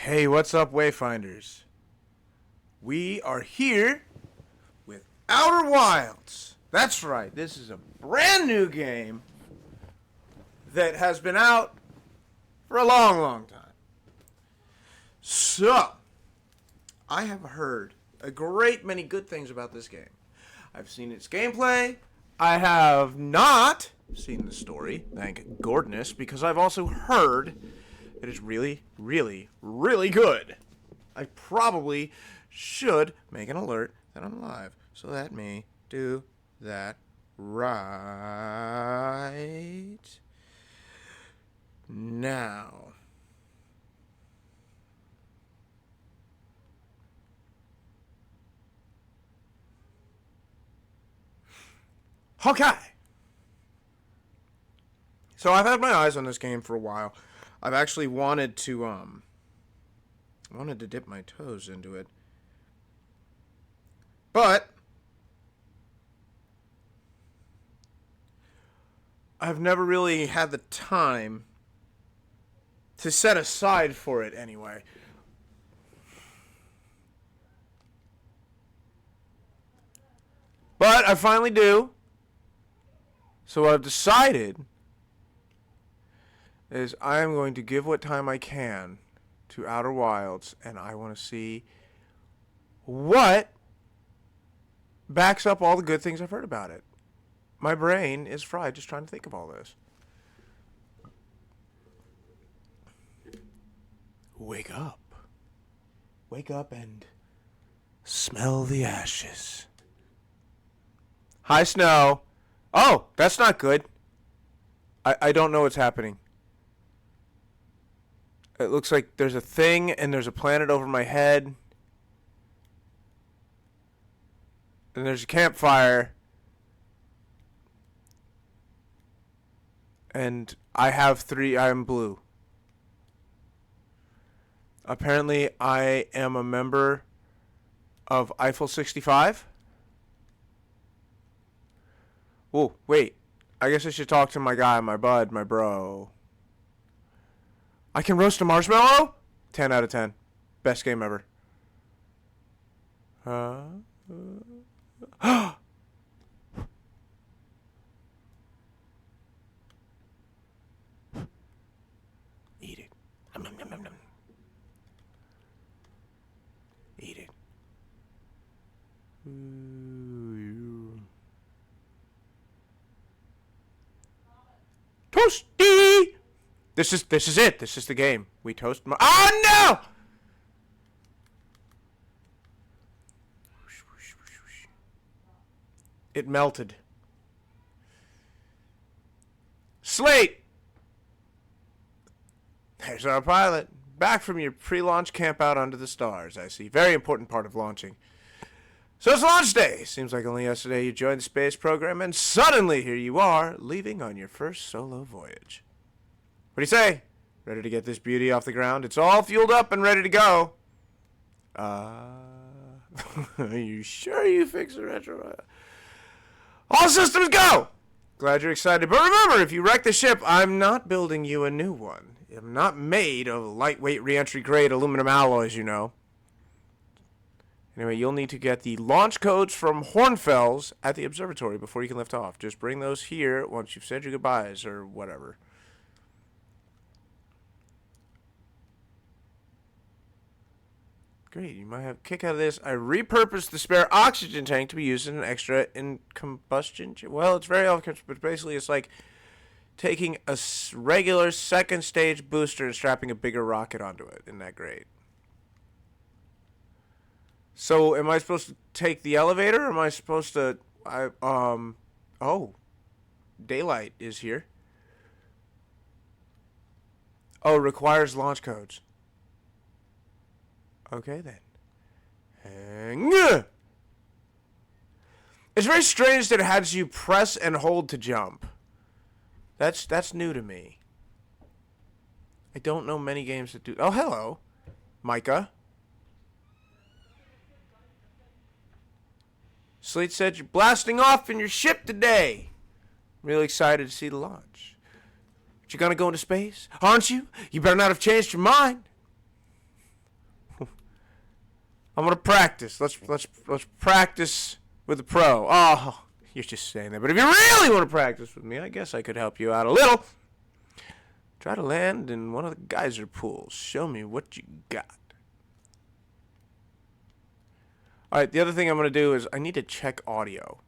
Hey, what's up, Wayfinders? We are here with Outer Wilds. That's right, this is a brand new game that has been out for a long, long time. So, I have heard a great many good things about this game. I've seen its gameplay. I have not seen the story, thank goodness, because I've also heard that it's really, really, really good. I probably should make an alert that I'm live. So let me do that right now. Okay. So I've had my eyes on this game for a while. I've actually wanted to dip my toes into it. But I've never really had the time to set aside for it anyway. But I finally do. So what I've decided is I am going to give what time I can to Outer Wilds, and I want to see what backs up all the good things I've heard about it. My brain is fried just trying to think of all this. Wake up. Wake up and smell the ashes. Hi, Snow. Oh, that's not good. I don't know what's happening. It looks like there's a thing and there's a planet over my head. And there's a campfire. And I am blue. Apparently I am a member of Eiffel 65. Oh, wait. I guess I should talk to my guy, my bud, my bro. I can roast a marshmallow? 10 out of 10. Best game ever. Eat it. Nom, nom, nom, nom, nom. Eat it. Toasty! This is it. This is the game. We toast. Oh no! It melted. Slate! There's our pilot. Back from your pre-launch camp out under the stars, I see. Very important part of launching. So it's launch day. Seems like only yesterday you joined the space program, and suddenly here you are, leaving on your first solo voyage. What do you say? Ready to get this beauty off the ground? It's all fueled up and ready to go. Are you sure you fixed the retro? All systems go! Glad you're excited. But remember, if you wreck the ship, I'm not building you a new one. I'm not made of lightweight re-entry grade aluminum alloys, you know. Anyway, you'll need to get the launch codes from Hornfels at the observatory before you can lift off. Just bring those here once you've said your goodbyes or whatever. Great, you might have a kick out of this. I repurposed the spare oxygen tank to be used in an extra in combustion. Well, it's very obvious, but basically it's like taking a regular second stage booster and strapping a bigger rocket onto it. Isn't that great? So, am I supposed to take the elevator, or am I supposed to... Oh. Daylight is here. Oh, requires launch codes. Okay, then. It's very strange that it has you press and hold to jump. That's new to me. I don't know many games that do... Oh, hello. Micah. Slate said you're blasting off in your ship today. Really excited to see the launch. But you're gonna go into space, aren't you? You better not have changed your mind. I'm gonna practice. Let's practice with the pro. Oh, you're just saying that. But if you really want to practice with me, I guess I could help you out a little. Try to land in one of the geyser pools. Show me what you got. Alright, the other thing I'm going to do is I need to check audio.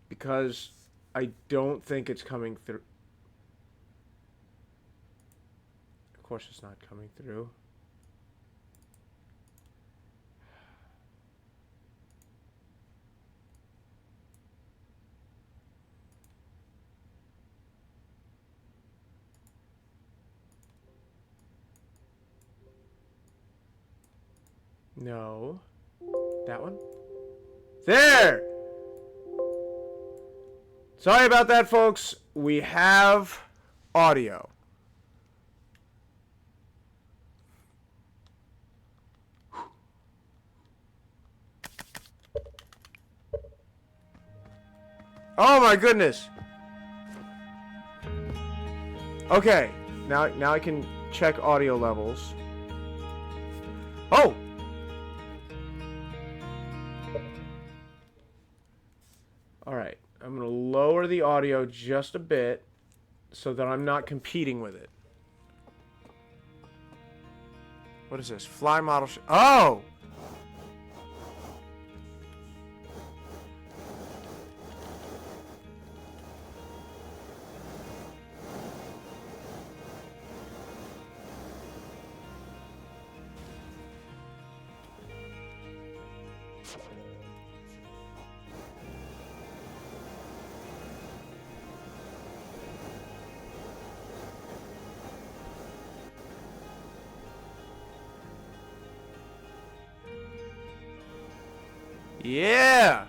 Because I don't think it's coming through. Of course it's not coming through. No. That one? There! Sorry about that, folks. We have audio. Oh my goodness. Okay. Now I can check audio levels. Oh! Alright. I'm going to lower the audio just a bit so that I'm not competing with it. What is this? Fly model. Oh! Yeah!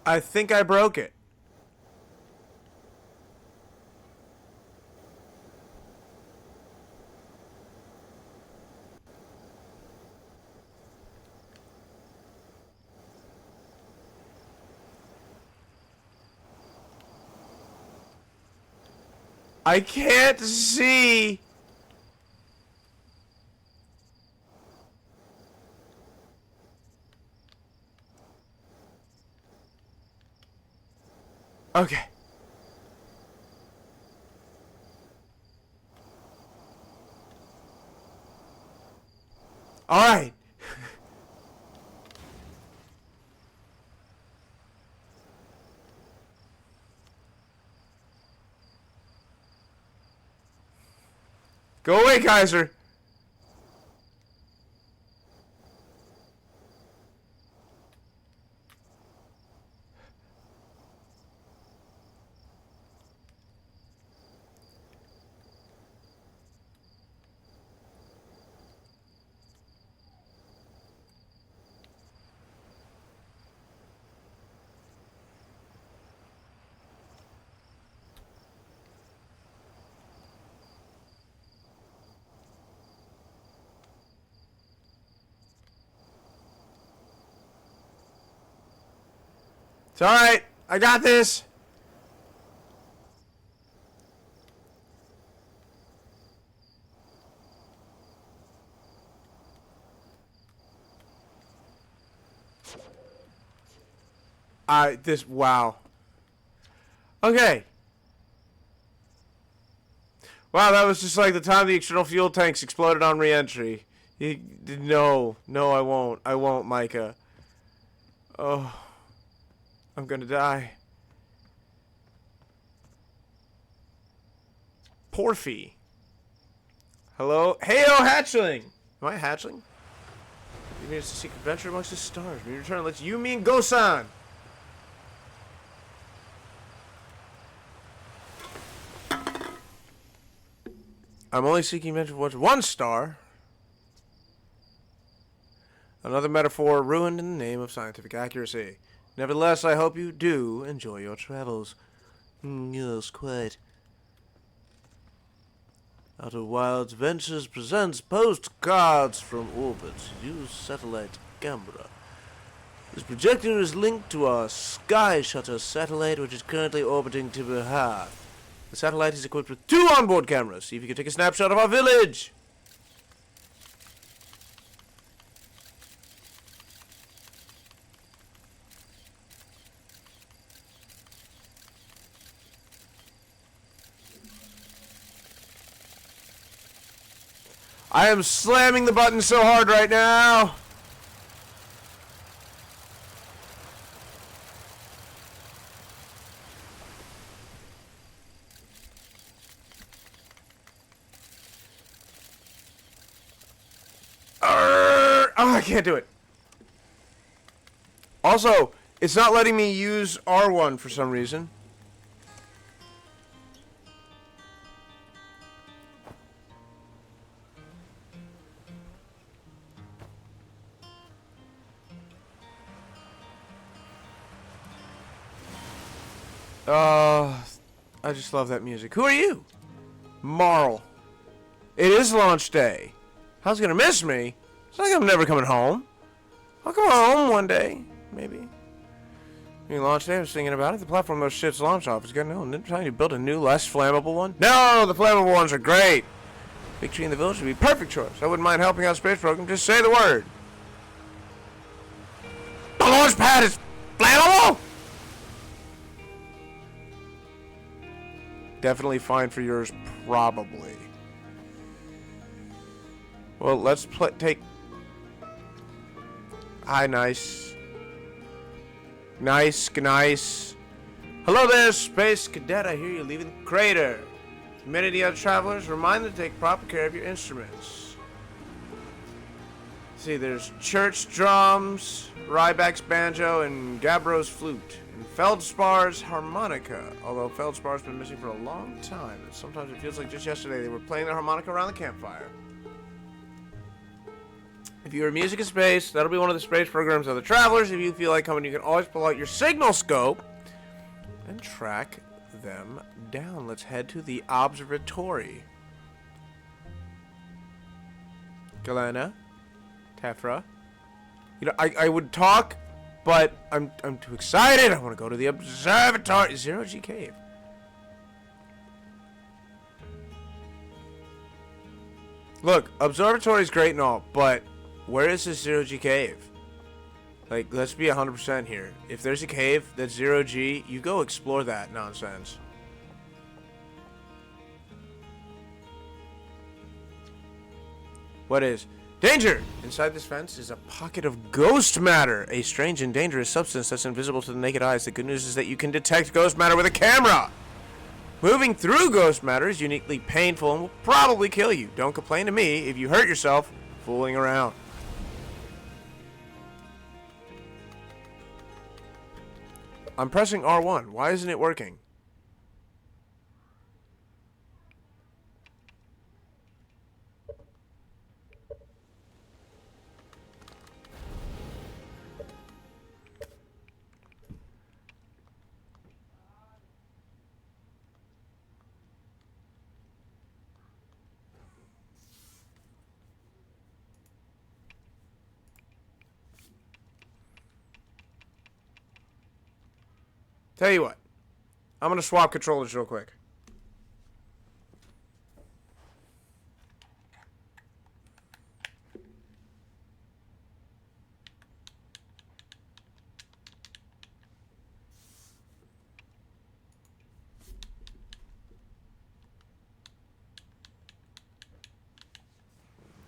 I think I broke it. I can't see. Okay. All right. Go away, Kaiser. It's all right. I got this. Wow. Okay. Wow, that was just like the time the external fuel tanks exploded on re-entry. No, I won't. I won't, Micah. Oh, I'm gonna die. Porphy. Hello? Heyo, hatchling! Am I a hatchling? You need us to seek adventure amongst the stars. When you return, let's you, me, and Gosan! I'm only seeking adventure for one star. Another metaphor ruined in the name of scientific accuracy. Nevertheless, I hope you do enjoy your travels. Yes, quite. Outer Wilds Ventures presents postcards from orbit. Use satellite camera. This projector is linked to our Sky Shutter satellite, which is currently orbiting Tiber Hearth. The satellite is equipped with 2 onboard cameras. See if you can take a snapshot of our village. I am slamming the button so hard right now. Oh, I can't do it. Also, it's not letting me use R1 for some reason. I just love that music. Who are you? Marl. It is launch day. How's gonna miss me? It's like I'm never coming home. I'll come home one day, maybe. Launch day, I was thinking about it. The platform those shits launch off is good. No, didn't tell you to build a new, less flammable one. No, the flammable ones are great. Big tree in the village would be a perfect choice. I wouldn't mind helping out space program. Just say the word. The launch pad is flammable. Definitely fine for yours, probably. Well, let's take. Hi, nice. Nice. Hello there, Space Cadet. I hear you're leaving the crater. To many of the other travelers, remind them to take proper care of your instruments. See, there's church drums, Ryback's banjo, and Gabbro's flute. And Feldspar's harmonica. Although Feldspar's been missing for a long time, and sometimes it feels like just yesterday they were playing their harmonica around the campfire. If you're music in space, that'll be one of the space programs of the travelers. If you feel like coming, you can always pull out your signal scope and track them down. Let's head to the observatory. Galena, Tefra. You know, I would talk, but I'm too excited. I want to go to the observatory. Zero G Cave. Look, observatory is great and all, but where is this Zero G Cave? Like, let's be 100% here. If there's a cave that's Zero G, you go explore that nonsense. What is? Danger! Inside this fence is a pocket of ghost matter, a strange and dangerous substance that's invisible to the naked eyes. The good news is that you can detect ghost matter with a camera. Moving through ghost matter is uniquely painful and will probably kill you. Don't complain to me if you hurt yourself fooling around. I'm pressing R1. Why isn't it working? Tell you what, I'm going to swap controllers real quick.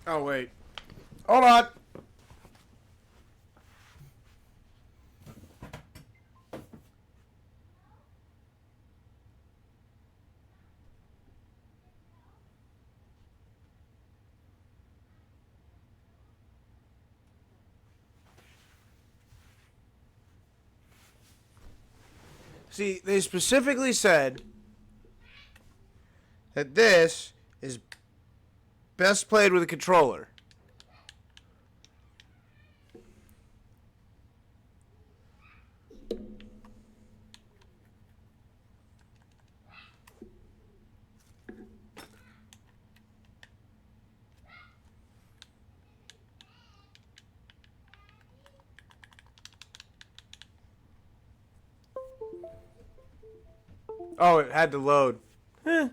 Oh, wait. Hold on. See, they specifically said that this is best played with a controller. Oh, it had to load. It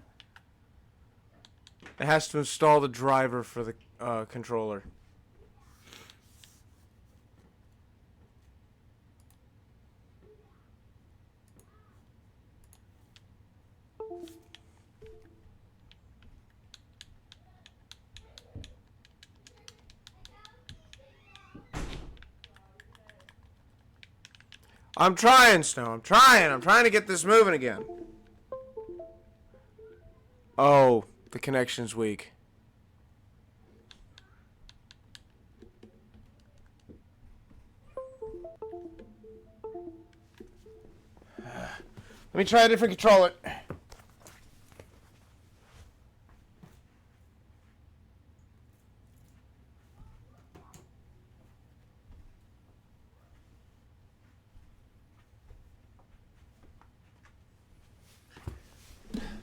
has to install the driver for the controller. I'm trying, Snow. I'm trying to get this moving again. Oh, the connection's weak. Let me try a different controller.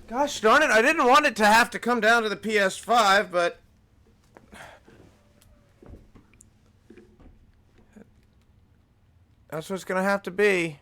Gosh darn it, I didn't want it to have to come down to the PS5, but that's what it's gonna have to be.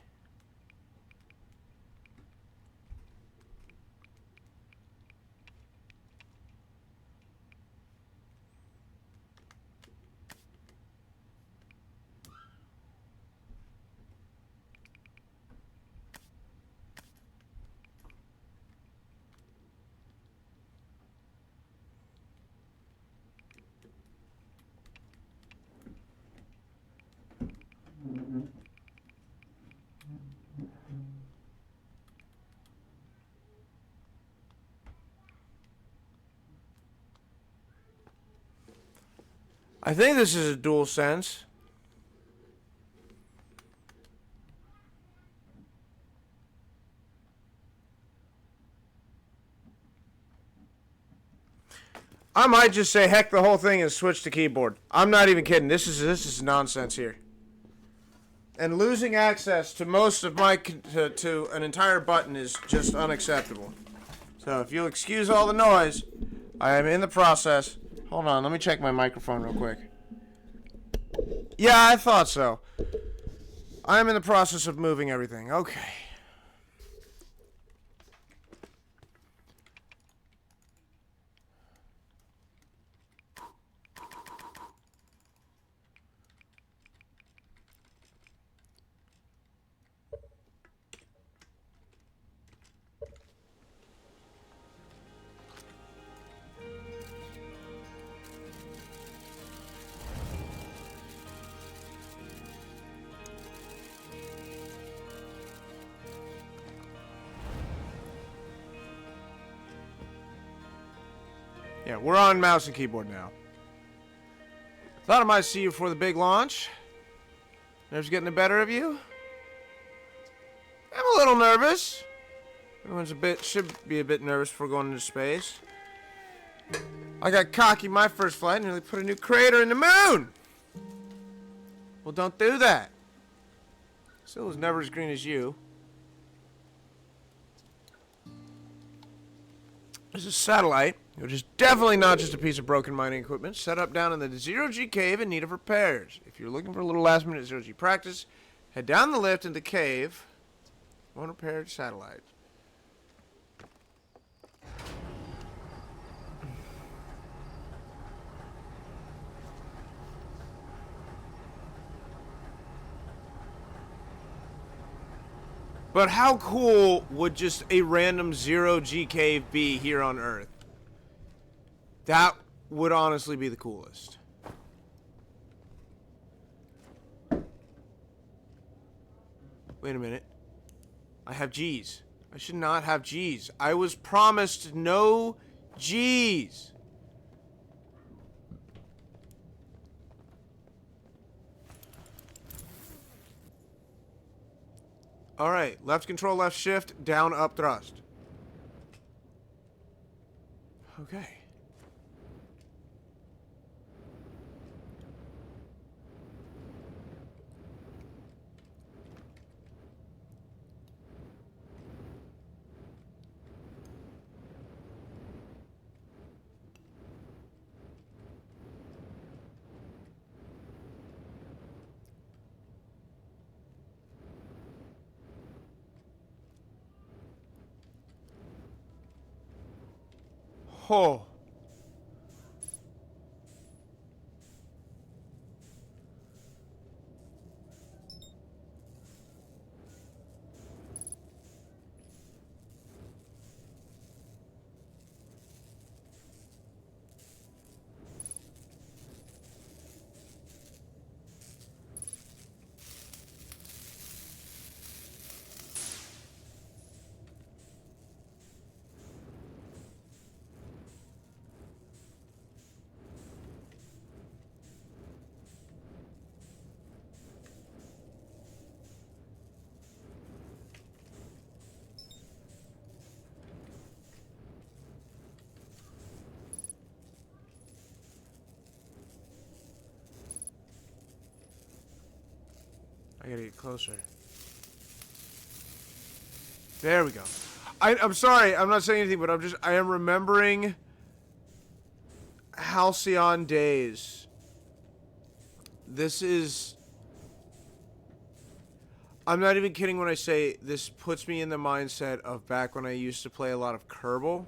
I think this is a DualSense. I might just say heck the whole thing and switch to keyboard. I'm not even kidding. This is nonsense here. And losing access to most of my to an entire button is just unacceptable. So if you'll excuse all the noise, I am in the process. Hold on, let me check my microphone real quick. Yeah, I thought so. I am in the process of moving everything. Okay. Yeah, we're on mouse and keyboard now. Thought I might see you for the big launch. Nerves getting the better of you? I'm a little nervous. Everyone's should be a bit nervous before going into space. I got cocky my first flight and nearly put a new crater in the moon. Well, don't do that. Still was never as green as you. There's a satellite, which is definitely not just a piece of broken mining equipment, set up down in the Zero-G cave in need of repairs. If you're looking for a little last-minute Zero-G practice, head down the lift in the cave. Unrepaired satellite. But how cool would just a random Zero-G cave be here on Earth? That would honestly be the coolest. Wait a minute. I have G's. I should not have G's. I was promised no G's. Alright, left control, left shift, down, up, thrust. Okay. Oh. I gotta get closer. There we go. I'm sorry, I'm not saying anything, but I am remembering Halcyon days. This is... I'm not even kidding when I say this puts me in the mindset of back when I used to play a lot of Kerbal.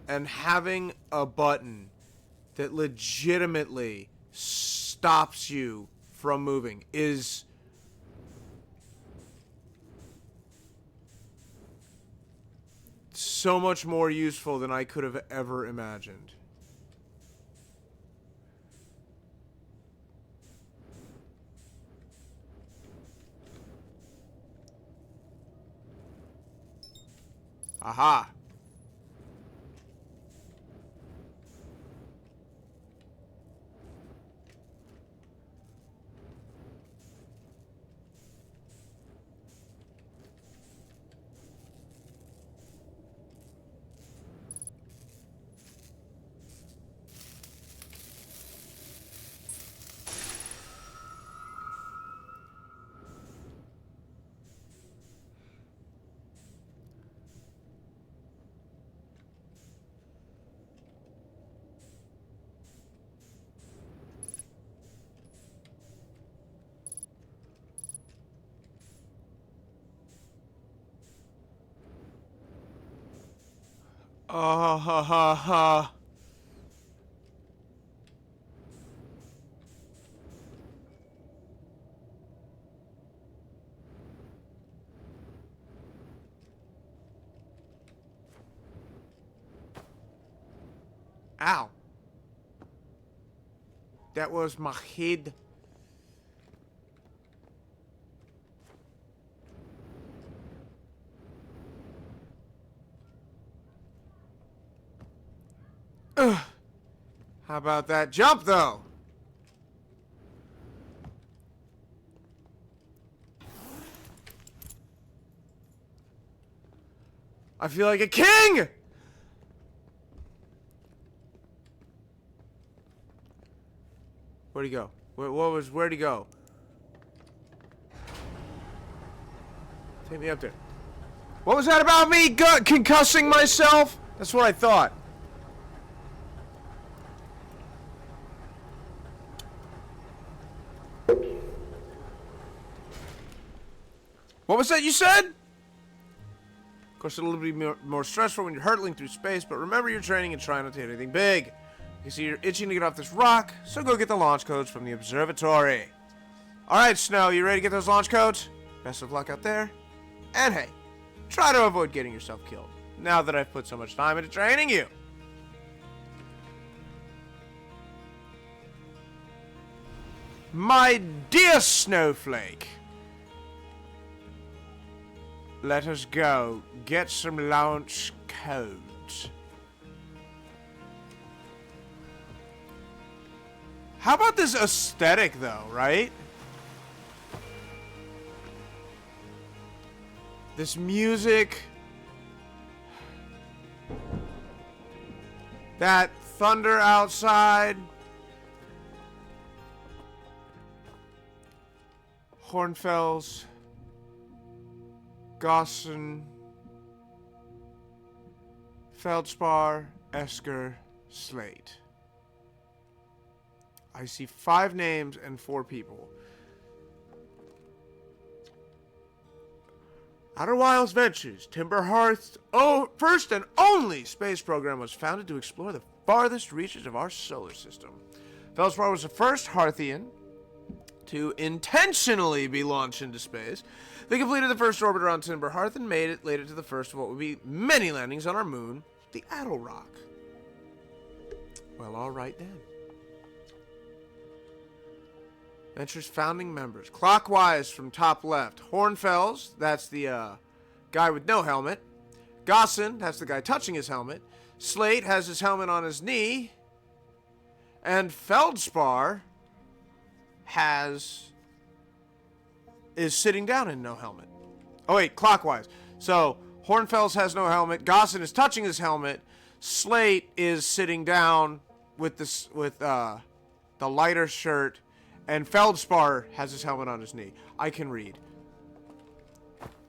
And having a button that legitimately stops you from moving is so much more useful than I could have ever imagined. Aha! Ha ha ha ha. Ow. That was my head. Ugh. How about that jump, though? I feel like a king! Where'd he go? Where'd he go? Take me up there. What was that about me concussing myself? That's what I thought. What was that you said? Of course, it'll be more stressful when you're hurtling through space, but remember your training and try not to hit anything big. You see, you're itching to get off this rock, so go get the launch codes from the observatory. Alright, Snow, you ready to get those launch codes? Best of luck out there. And hey, try to avoid getting yourself killed, now that I've put so much time into training you. My dear Snowflake, let us go get some launch codes. How about this aesthetic, though, right? This music. That thunder outside. Hornfels. Gossen. Feldspar. Esker. Slate. I see 5 names and 4 people. Outer Wilds Ventures, Timber Hearth's first and only space program, was founded to explore the farthest reaches of our solar system. Feldspar was the first Hearthian to intentionally be launched into space. They completed the first orbit around Timber Hearth and made it later to the first of what would be many landings on our moon, the Attlerock. Well, alright then. Venture's founding members. Clockwise from top left. Hornfels, that's the guy with no helmet. Gossen, that's the guy touching his helmet. Slate has his helmet on his knee. And Feldspar is sitting down in no helmet. Oh wait, clockwise. So Hornfels has no helmet. Gossen is touching his helmet. Slate is sitting down with the lighter shirt. And Feldspar has his helmet on his knee. I can read.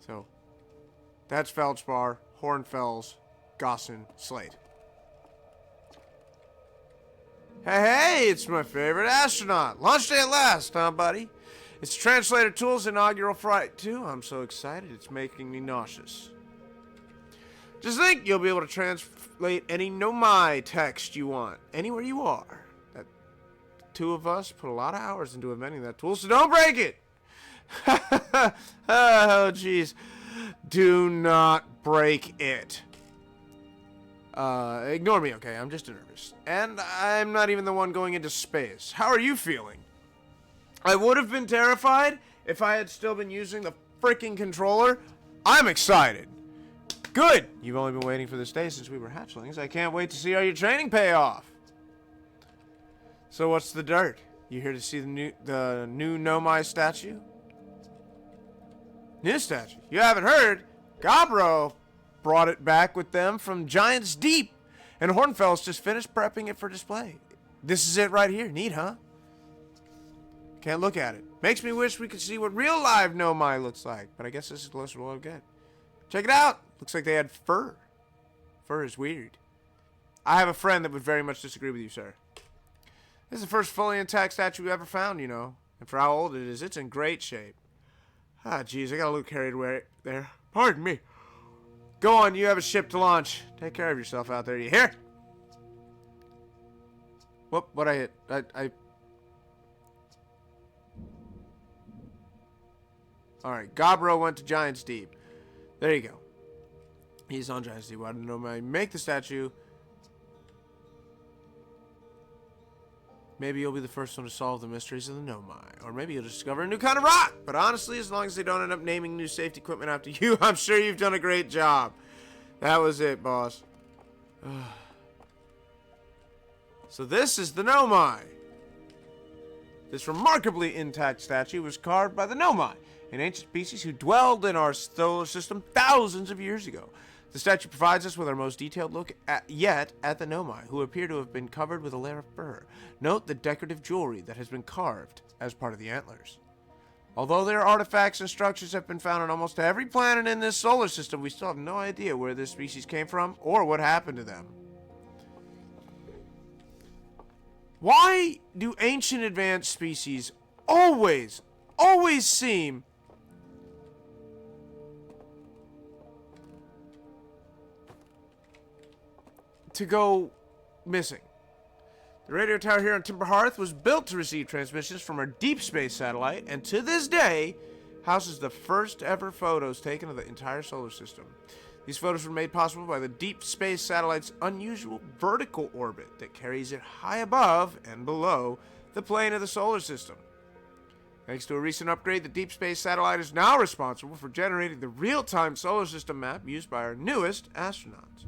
So, that's Feldspar, Hornfels, Gossen, Slate. Hey, it's my favorite astronaut. Launch day at last, huh, buddy? It's Translator Tool's inaugural flight, too. I'm so excited, it's making me nauseous. Just think you'll be able to translate any Nomai text you want, anywhere you are. 2 of us put a lot of hours into inventing that tool, so don't break it. Oh, jeez. Do not break it. Ignore me, okay? I'm just nervous. And I'm not even the one going into space. How are you feeling? I would have been terrified if I had still been using the freaking controller. I'm excited. Good. You've only been waiting for this day since we were hatchlings. I can't wait to see how your training pay off. So what's the dirt? You here to see the new Nomai statue? New statue? You haven't heard? Gabbro brought it back with them from Giant's Deep, and Hornfels just finished prepping it for display. This is it right here. Neat, huh? Can't look at it. Makes me wish we could see what real live Nomai looks like, but I guess this is closer to what I'll get. Check it out. Looks like they had fur. Fur is weird. I have a friend that would very much disagree with you, sir. This is the first fully intact statue we ever found, you know. And for how old it is, it's in great shape. Ah, jeez, I got a little carried away there. Pardon me. Go on, you have a ship to launch. Take care of yourself out there, you hear? Whoop, what'd I hit? I... Alright, Gabbro went to Giant's Deep. There you go. He's on Giant's Deep. I don't know, man. Make the statue. Maybe you'll be the first one to solve the mysteries of the Nomai. Or maybe you'll discover a new kind of rock. But honestly, as long as they don't end up naming new safety equipment after you, I'm sure you've done a great job. That was it, boss. So this is the Nomai. This remarkably intact statue was carved by the Nomai, an ancient species who dwelled in our solar system thousands of years ago. The statue provides us with our most detailed look yet at the Nomai, who appear to have been covered with a layer of fur. Note the decorative jewelry that has been carved as part of the antlers. Although their artifacts and structures have been found on almost every planet in this solar system, we still have no idea where this species came from or what happened to them. Why do ancient advanced species always seem to go missing? The radio tower here on Timber Hearth was built to receive transmissions from our deep space satellite, and to this day houses the first ever photos taken of the entire solar system. These photos were made possible by the deep space satellite's unusual vertical orbit that carries it high above and below the plane of the solar system. Thanks to a recent upgrade, the deep space satellite is now responsible for generating the real-time solar system map used by our newest astronauts.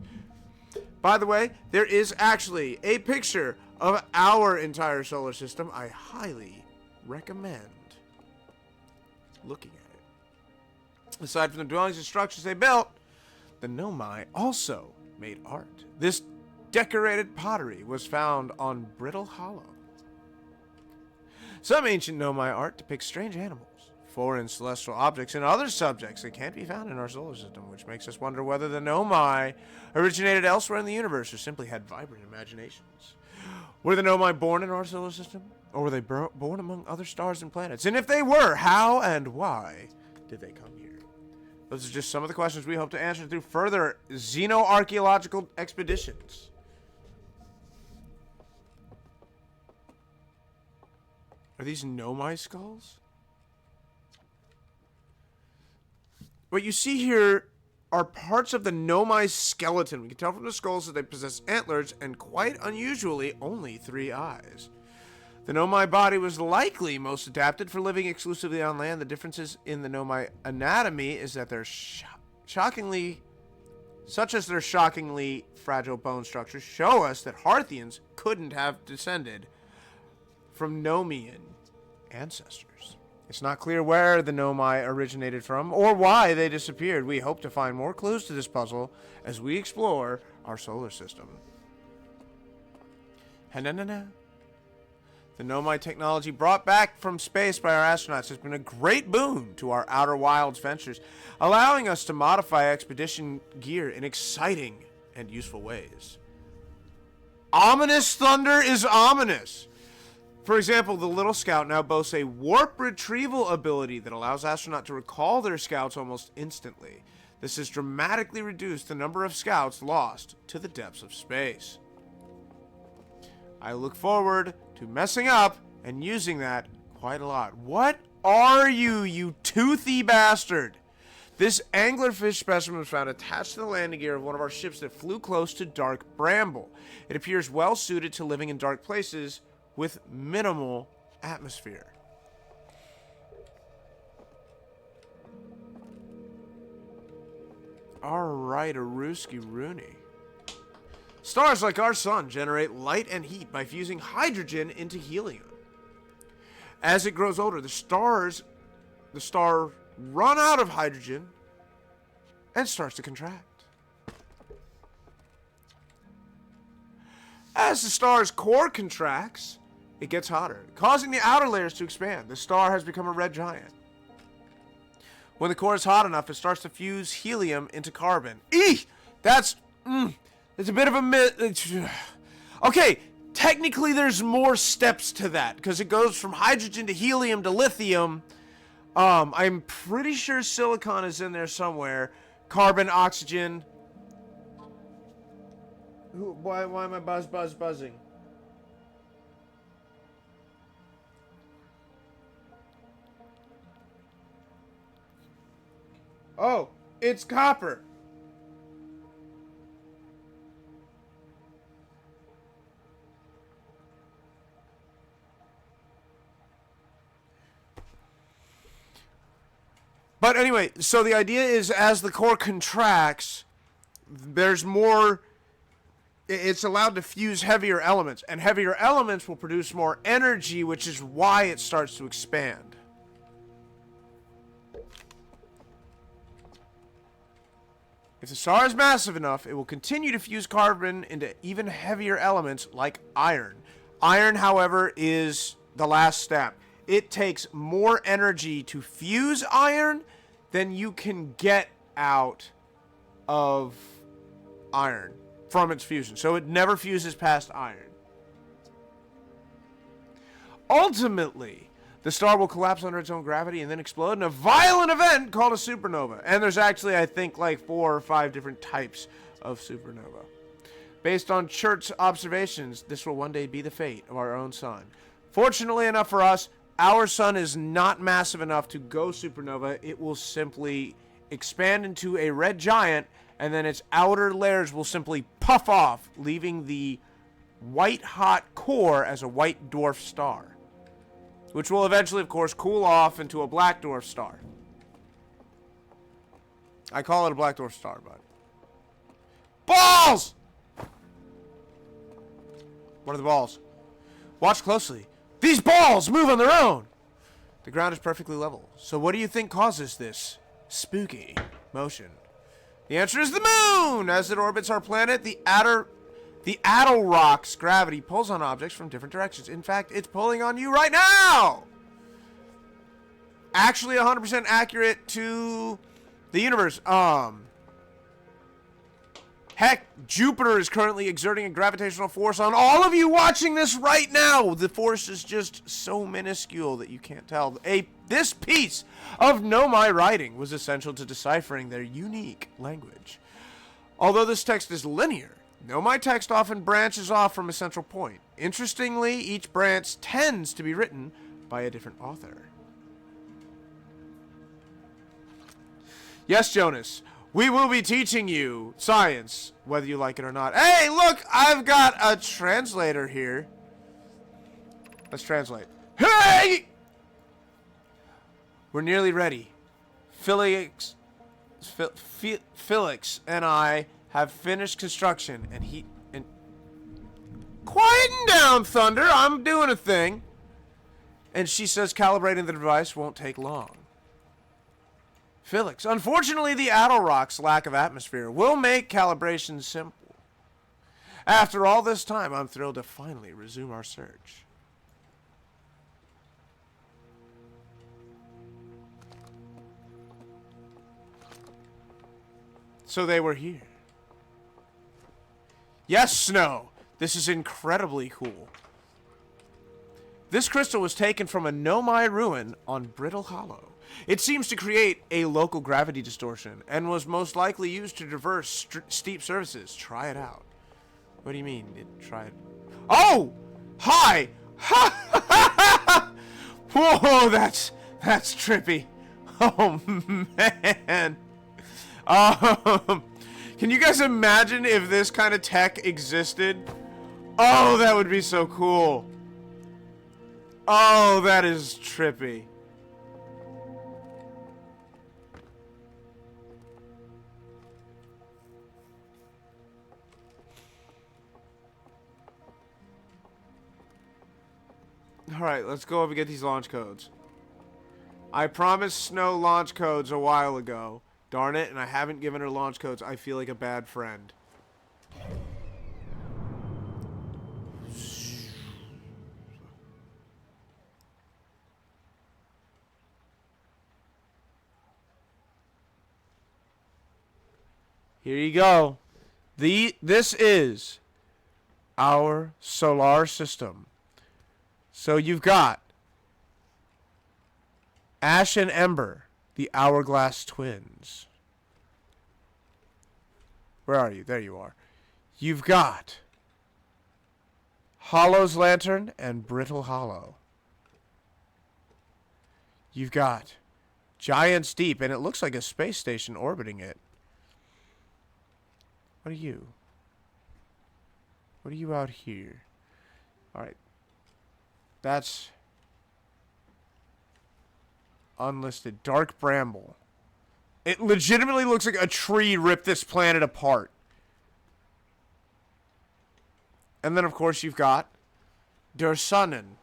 By the way, there is actually a picture of our entire solar system, I highly recommend looking at it. Aside from the dwellings and structures they built, the Nomai also made art. This decorated pottery was found on Brittle Hollow. Some ancient Nomai art depicts strange animals, foreign celestial objects, and other subjects that can't be found in our solar system, which makes us wonder whether the Nomai originated elsewhere in the universe or simply had vibrant imaginations. Were the Nomai born in our solar system? Or were they born among other stars and planets? And if they were, how and why did they come here? Those are just some of the questions we hope to answer through further xenoarchaeological expeditions. Are these Nomai skulls? What you see here are parts of the Nomai skeleton. We can tell from the skulls that they possess antlers and, quite unusually, only 3 eyes. The Nomai body was likely most adapted for living exclusively on land. The differences in the Nomai anatomy is that they're shockingly fragile bone structures show us that Harthians couldn't have descended from Nomian ancestors. It's not clear where the Nomai originated from or why they disappeared. We hope to find more clues to this puzzle as we explore our solar system. The Nomai technology brought back from space by our astronauts has been a great boon to our Outer Wilds ventures, allowing us to modify expedition gear in exciting and useful ways. Ominous thunder is ominous. For example, the Little Scout now boasts a warp retrieval ability that allows astronauts to recall their scouts almost instantly. This has dramatically reduced the number of scouts lost to the depths of space. I look forward to messing up and using that quite a lot. What are you, you toothy bastard? This anglerfish specimen was found attached to the landing gear of one of our ships that flew close to Dark Bramble. It appears well suited to living in dark places with minimal atmosphere. Alright, Aruski Rooney. Stars like our sun generate light and heat by fusing hydrogen into helium. As it grows older, the star run out of hydrogen and starts to contract. As the star's core contracts, it gets hotter, causing the outer layers to expand. The star has become a red giant. When the core is hot enough, it starts to fuse helium into carbon. Eek! It's a bit of a myth. Okay, technically there's more steps to that, because it goes from hydrogen to helium to lithium. I'm pretty sure silicon is in there somewhere. Carbon, oxygen. Why am I buzzing? Oh, it's copper. But anyway, so the idea is as the core contracts, there's more, it's allowed to fuse heavier elements, and heavier elements will produce more energy, which is why it starts to expand. If the star is massive enough, it will continue to fuse carbon into even heavier elements like iron. Iron, however, is the last step. It takes more energy to fuse iron than you can get out of iron from its fusion. So it never fuses past iron. Ultimately, the star will collapse under its own gravity and then explode in a violent event called a supernova. And there's actually, I think, like 4 or 5 different types of supernova. Based on Church's observations, this will one day be the fate of our own sun. Fortunately enough for us, our sun is not massive enough to go supernova. It will simply expand into a red giant, and then its outer layers will simply puff off, leaving the white-hot core as a white dwarf star, which will eventually, of course, cool off into a black dwarf star. I call it a black dwarf star, but... Balls! What are the balls? Watch closely. These balls move on their own. The ground is perfectly level. So what do you think causes this spooky motion? The answer is the moon! As it orbits our planet, the Attlerock's gravity pulls on objects from different directions. In fact, it's pulling on you right now! Actually 100% accurate to the universe. Heck, Jupiter is currently exerting a gravitational force on all of you watching this right now. The force is just so minuscule that you can't tell. This piece of Nomai writing was essential to deciphering their unique language. Although this text is linear, Nomai text often branches off from a central point. Interestingly, each branch tends to be written by a different author. Yes, Jonas. We will be teaching you science, whether you like it or not. Hey, look, I've got a translator here. Let's translate. Hey! We're nearly ready. Felix and I have finished construction, and quieten down, Thunder. I'm doing a thing. And she says calibrating the device won't take long. Felix, unfortunately, the Attlerock's lack of atmosphere will make calibration simple. After all this time, I'm thrilled to finally resume our search. So they were here. Yes, Snow. This is incredibly cool. This crystal was taken from a Nomai ruin on Brittle Hollow. It seems to create a local gravity distortion and was most likely used to traverse steep surfaces. Try it out. What do you mean? Try it. Oh! Hi! Whoa, that's trippy. Oh, man. Can you guys imagine if this kind of tech existed? Oh, that would be so cool. Oh, that is trippy. Alright, let's go over and get these launch codes. I promised Snow launch codes a while ago. Darn it, and I haven't given her launch codes. I feel like a bad friend. Here you go. This is our solar system. So you've got Ash and Ember, the Hourglass twins. Where are you? There you are. You've got Hollow's Lantern and Brittle Hollow. You've got Giant's Deep, and it looks like a space station orbiting it. What are you? What are you out here? Alright. That's unlisted. Dark Bramble. It legitimately looks like a tree ripped this planet apart. And then, of course, you've got Der Sonnen.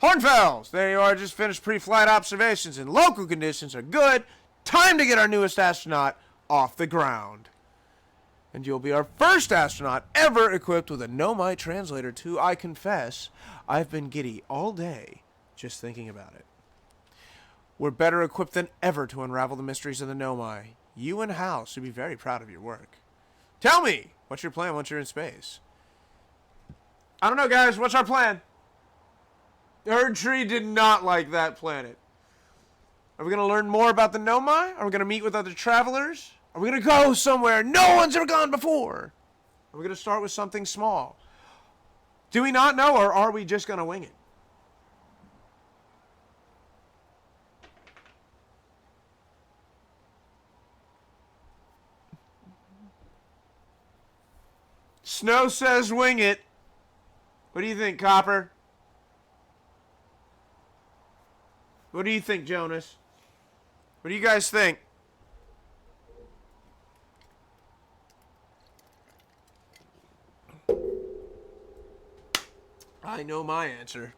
Hornfels! There you are, just finished pre-flight observations, and local conditions are good. Time to get our newest astronaut off the ground. And you'll be our first astronaut ever equipped with a Nomai translator too. I confess, I've been giddy all day just thinking about it. We're better equipped than ever to unravel the mysteries of the Nomai. You and Hal should be very proud of your work. Tell me, what's your plan once you're in space? I don't know, guys. What's our plan? Erdtree did not like that planet. Are we going to learn more about the Nomai? Are we going to meet with other travelers? Are we going to go somewhere no one's ever gone before? Are we going to start with something small? Do we not know, or are we just going to wing it? Snow says wing it. What do you think, Copper? What do you think, Jonas? What do you guys think? I know my answer.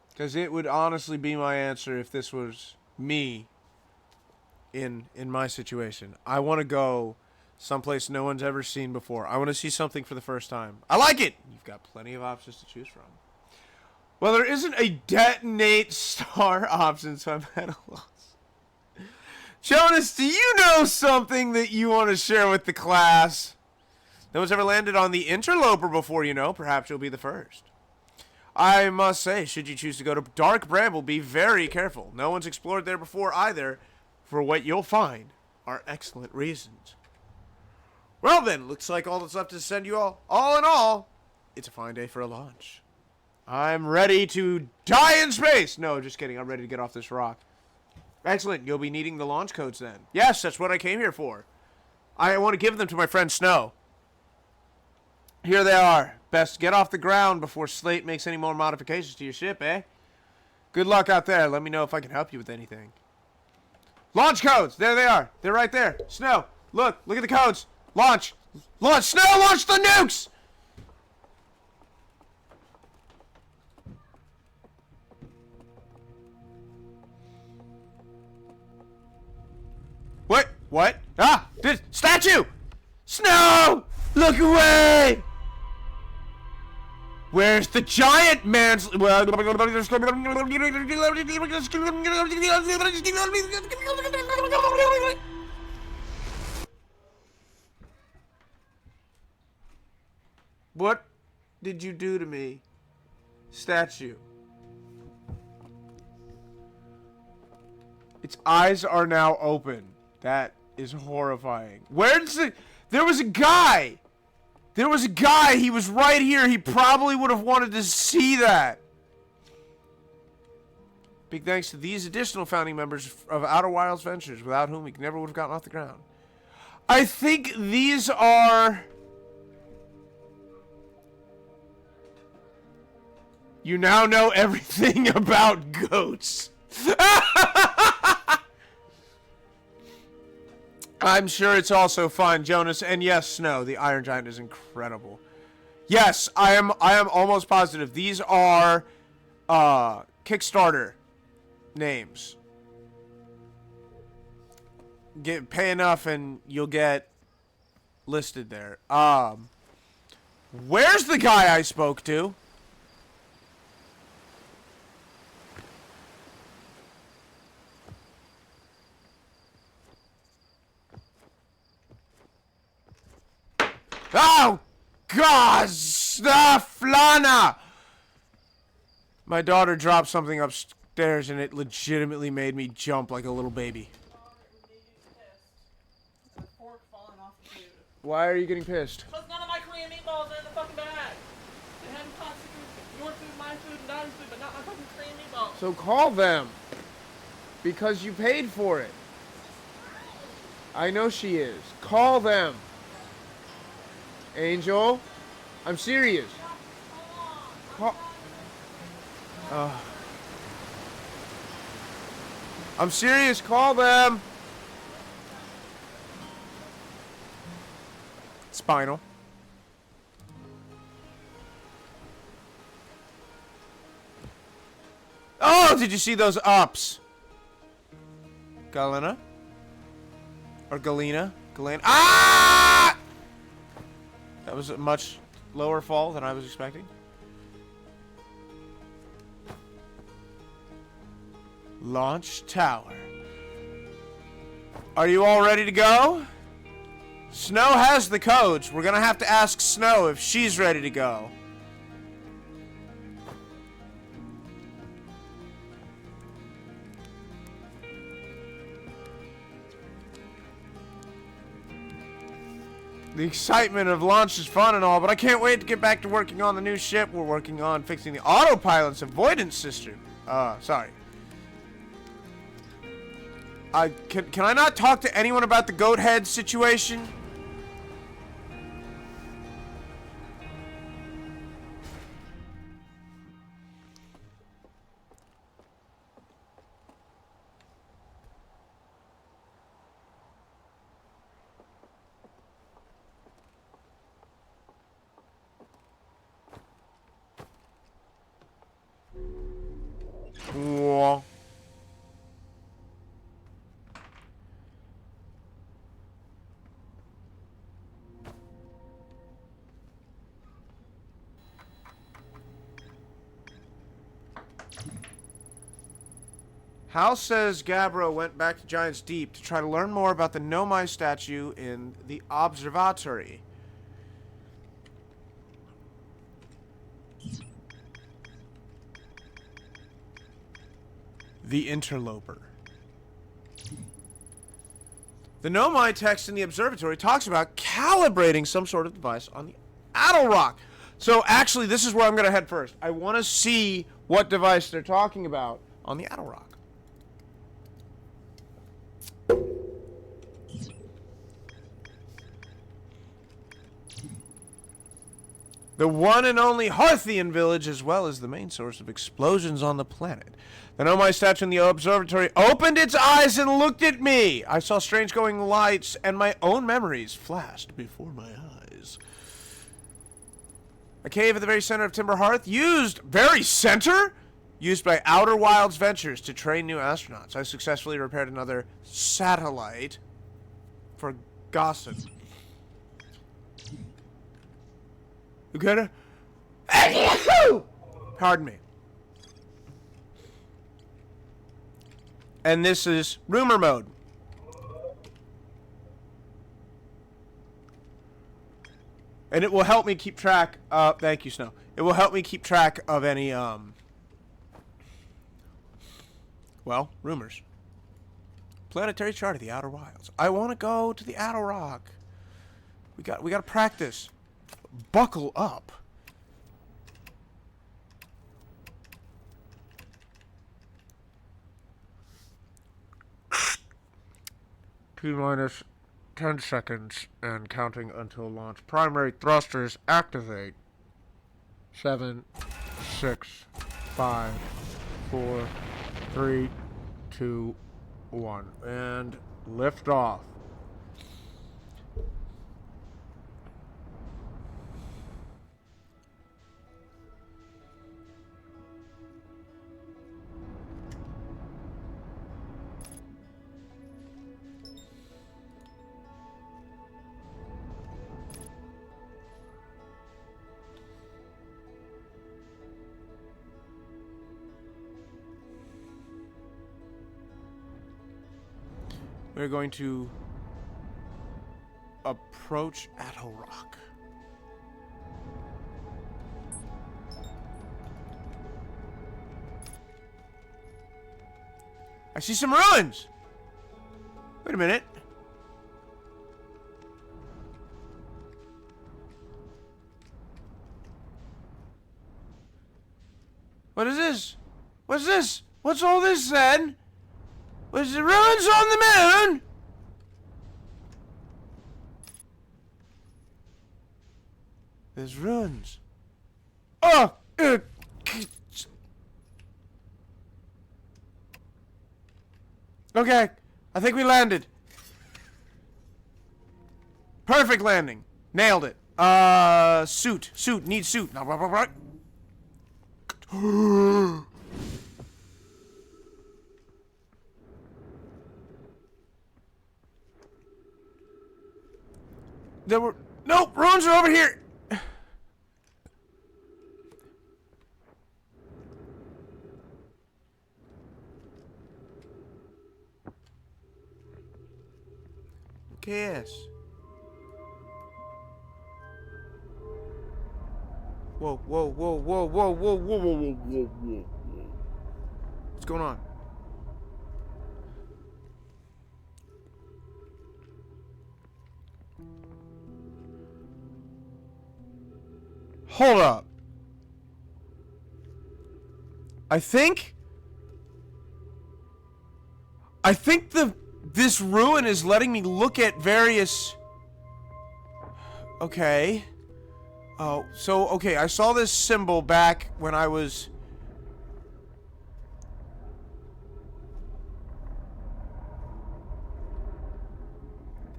Because it would honestly be my answer if this was me in my situation. I want to go someplace no one's ever seen before. I want to see something for the first time. I like it! You've got plenty of options to choose from. Well, there isn't a detonate star option, so I'm at a loss. Jonas, do you know something that you want to share with the class? No one's ever landed on the interloper before, you know. Perhaps you'll be the first. I must say, should you choose to go to Dark Bramble, be very careful. No one's explored there before either. For what you'll find are excellent reasons. Well then, looks like all that's left is to send you all in all, it's a fine day for a launch. I'm ready to die in space! No, just kidding, I'm ready to get off this rock. Excellent, you'll be needing the launch codes then. Yes, that's what I came here for. I want to give them to my friend Snow. Here they are. Best get off the ground before Slate makes any more modifications to your ship, eh? Good luck out there, let me know if I can help you with anything. Launch codes! There they are. They're right there. Snow, look at the codes. Launch! Launch! Snow, launch the nukes! What? What? Ah! This statue! Snow! Look away! Where's the giant man's... What did you do to me, statue? Its eyes are now open. That is horrifying. Where's the... There was a guy! There was a guy! He was right here! He probably would have wanted to see that! Big thanks to these additional founding members of Outer Wilds Ventures, without whom we never would have gotten off the ground. I think these are... You now know everything about goats. I'm sure it's also fun, Jonas. And yes, Snow, the Iron Giant is incredible. Yes, I am almost positive. These are Kickstarter names. Pay enough and you'll get listed there. Where's the guy I spoke to? Oh, God, Flana! My daughter dropped something upstairs and it legitimately made me jump like a little baby. Why are you getting pissed? Because none of my Korean meatballs are in the fucking bag. They have plastic food, your food, my food, and Donnie's food, but not my fucking Korean meatballs. So call them. Because you paid for it. I know she is. Call them. Angel, I'm serious. Call. I'm serious. Call them. Spinal. Oh, did you see those ups? Galena? Or Galena? Galena? Ah! That was a much lower fall than I was expecting. Launch tower. Are you all ready to go? Snow has the codes. We're gonna have to ask Snow if she's ready to go. The excitement of launch is fun and all, but I can't wait to get back to working on the new ship. We're working on fixing the autopilot's avoidance system. Sorry. Can I not talk to anyone about the goat head situation? Hal says Gabbro went back to Giant's Deep to try to learn more about the Nomai statue in the observatory. The Interloper. The Nomai text in the observatory talks about calibrating some sort of device on the Attlerock. So actually, this is where I'm going to head first. I want to see what device they're talking about on the Attlerock. The one and only Harthian village, as well as the main source of explosions on the planet. The Nomai statue in the observatory opened its eyes and looked at me. I saw strange glowing lights, and my own memories flashed before my eyes. A cave at the very center of Timber Hearth, used by Outer Wilds Ventures to train new astronauts. I successfully repaired another satellite for Gossip. You get it? Pardon me. And this is rumor mode. And it will help me keep track. Thank you, Snow. It will help me keep track of any well, rumors. Planetary chart of the Outer Wilds. I want to go to the Attlerock. We got to practice. Buckle up. T-minus 10 seconds and counting until launch. Primary thrusters activate. 7, 6, 5, 4, 3, 2, 1. And lift off. We're going to approach Attlerock. I see some ruins! Wait a minute. What is this? What's this? What's all this then? Was the ruins on the moon? There's ruins. Oh! Okay, I think we landed. Perfect landing. Nailed it. Suit. Need suit. There were... Nope! Ruins are over here! Yes. Whoa. What's going on? Hold up. I think this ruin is letting me look at various... Okay. Oh, so, okay, I saw this symbol back when I was...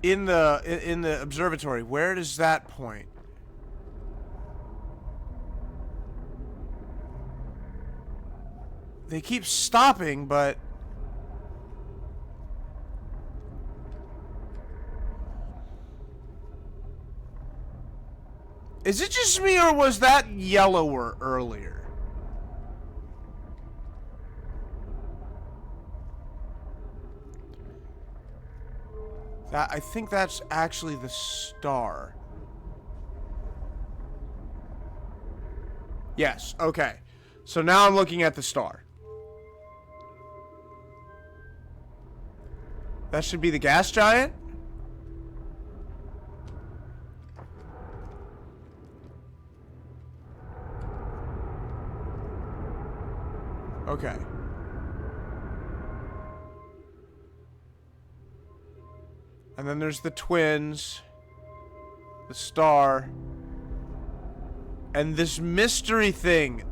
in the observatory. Where does that point? They keep stopping, but... Is it just me, or was that yellower earlier? I think that's actually the star. Yes, okay. So now I'm looking at the star. That should be the gas giant? Okay. And then there's the twins, the star, and this mystery thing.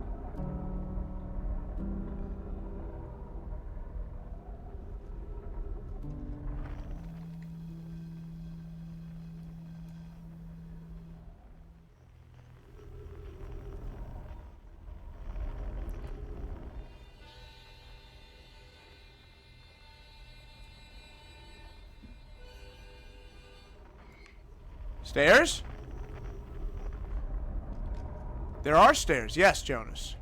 Stairs? There are stairs. Yes, Jonas.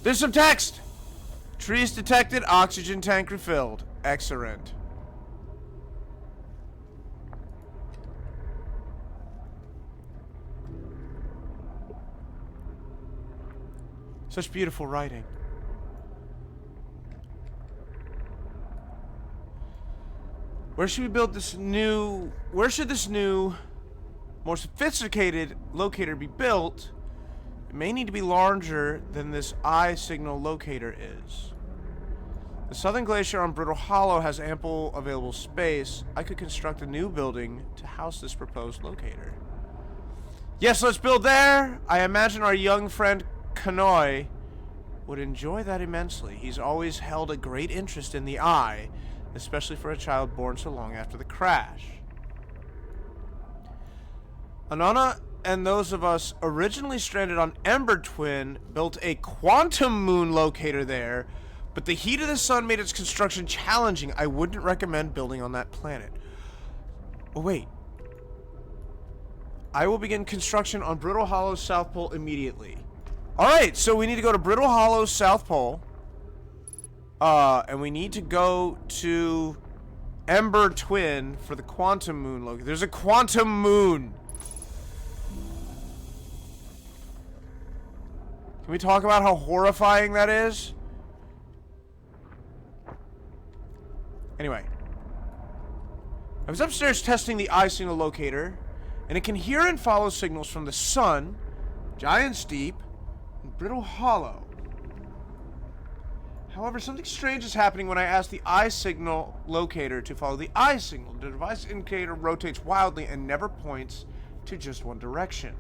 There's some text! Trees detected, oxygen tank refilled. Excellent. Such beautiful writing. Where should we build this new... Where should this new, more sophisticated locator be built? It may need to be larger than this eye signal locator is. The southern glacier on Brittle Hollow has ample available space. I could construct a new building to house this proposed locator. Yes, let's build there. I imagine our young friend Kanoi would enjoy that immensely. He's always held a great interest in the eye, especially for a child born so long after the crash. Anana and those of us originally stranded on Ember Twin built a quantum moon locator there, but the heat of the sun made its construction challenging. I wouldn't recommend building on that planet. Oh, wait. I will begin construction on Brittle Hollow South Pole immediately. Alright, so we need to go to Brittle Hollow South Pole. And we need to go to Ember Twin for the quantum moon locator. There's a quantum moon! Can we talk about how horrifying that is? Anyway. I was upstairs testing the eye signal locator, and it can hear and follow signals from the sun, Giant's Deep, and Brittle Hollow. However, something strange is happening when I ask the eye signal locator to follow the eye signal. The device indicator rotates wildly and never points to just one direction.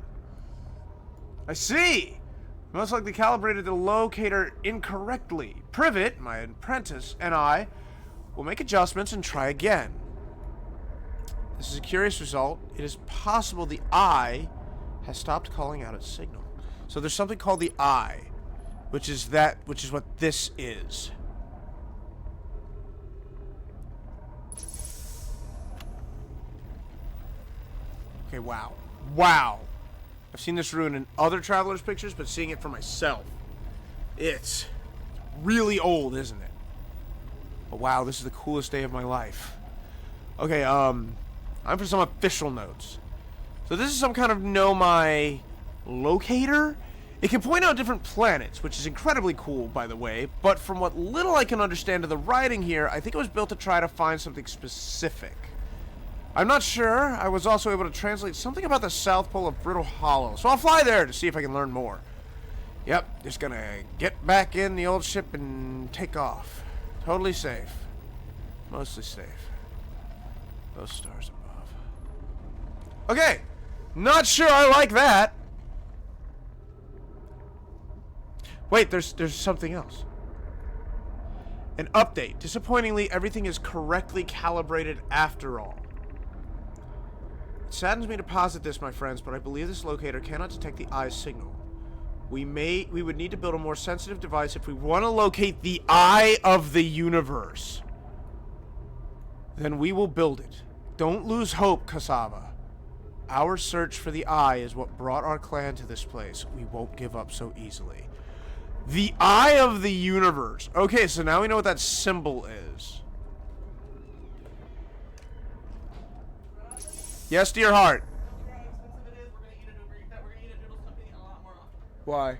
I see! Most likely calibrated the locator incorrectly. Privet, my apprentice, and I will make adjustments and try again. This is a curious result. It is possible the eye has stopped calling out its signal. So there's something called the eye, which is what this is. Okay, wow. Wow. I've seen this ruin in other travelers' pictures, but seeing it for myself, it's really old, isn't it? But wow, this is the coolest day of my life. Okay, I'm for some official notes. So this is some kind of Nomai locator. It can point out different planets, which is incredibly cool, by the way, but from what little I can understand of the writing here, I think it was built to try to find something specific. I'm not sure. I was also able to translate something about the South Pole of Brittle Hollow, so I'll fly there to see if I can learn more. Yep, just gonna get back in the old ship and take off. Totally safe. Mostly safe. Those stars above. Okay, not sure I like that. Wait, there's something else. An update. Disappointingly, everything is correctly calibrated after all. It saddens me to posit this, my friends, but I believe this locator cannot detect the eye signal. We would need to build a more sensitive device if we want to locate the eye of the universe. Then we will build it. Don't lose hope, Kasava. Our search for the eye is what brought our clan to this place. We won't give up so easily. The eye of the universe. Okay, so now we know what that symbol is. Yes, dear heart. How expensive it is, we're gonna eat a noodles company a lot more often. Why?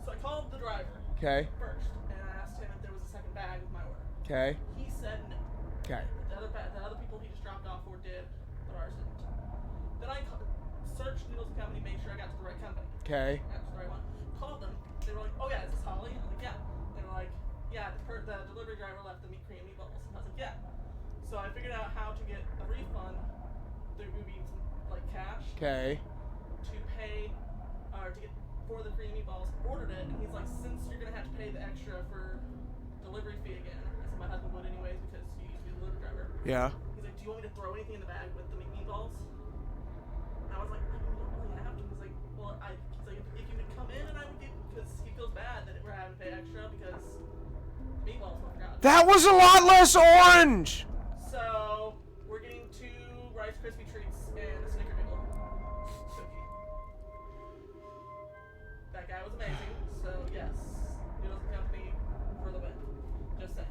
So I called the driver Okay. first, and I asked him if there was a second bag with my order. Okay. He said no. Okay. The other people he just dropped off for did, but ours didn't. Then I searched Noodles Company, made sure I got to the right company. Okay. Got to the right one. Called them. They were like, "Oh yeah, is this Holly?" I was like, "Yeah." They were like, "Yeah, the delivery driver left the creamy meatballs." And I was like, "Yeah." So I figured out how to get a refund through Uber Eats, like cash, Okay. to pay, or to get for the creamy meatballs. Ordered it, and he's like, "Since you're gonna have to pay the extra for delivery fee again," I said my husband would anyways because he used to be a delivery driver. Yeah. He's like, "Do you want me to throw anything in the bag with the meatballs?" And I was like, "I don't really have to." He's like, "Well, he's like, if you would come in and I would give," because he feels bad that we're having to pay extra because meatballs were forgotten. That was a lot less orange. So we're getting 2 Rice Krispie treats and a Snickerdoodle cookie. That guy was amazing. So yes, Noodles Company for the win. Just saying.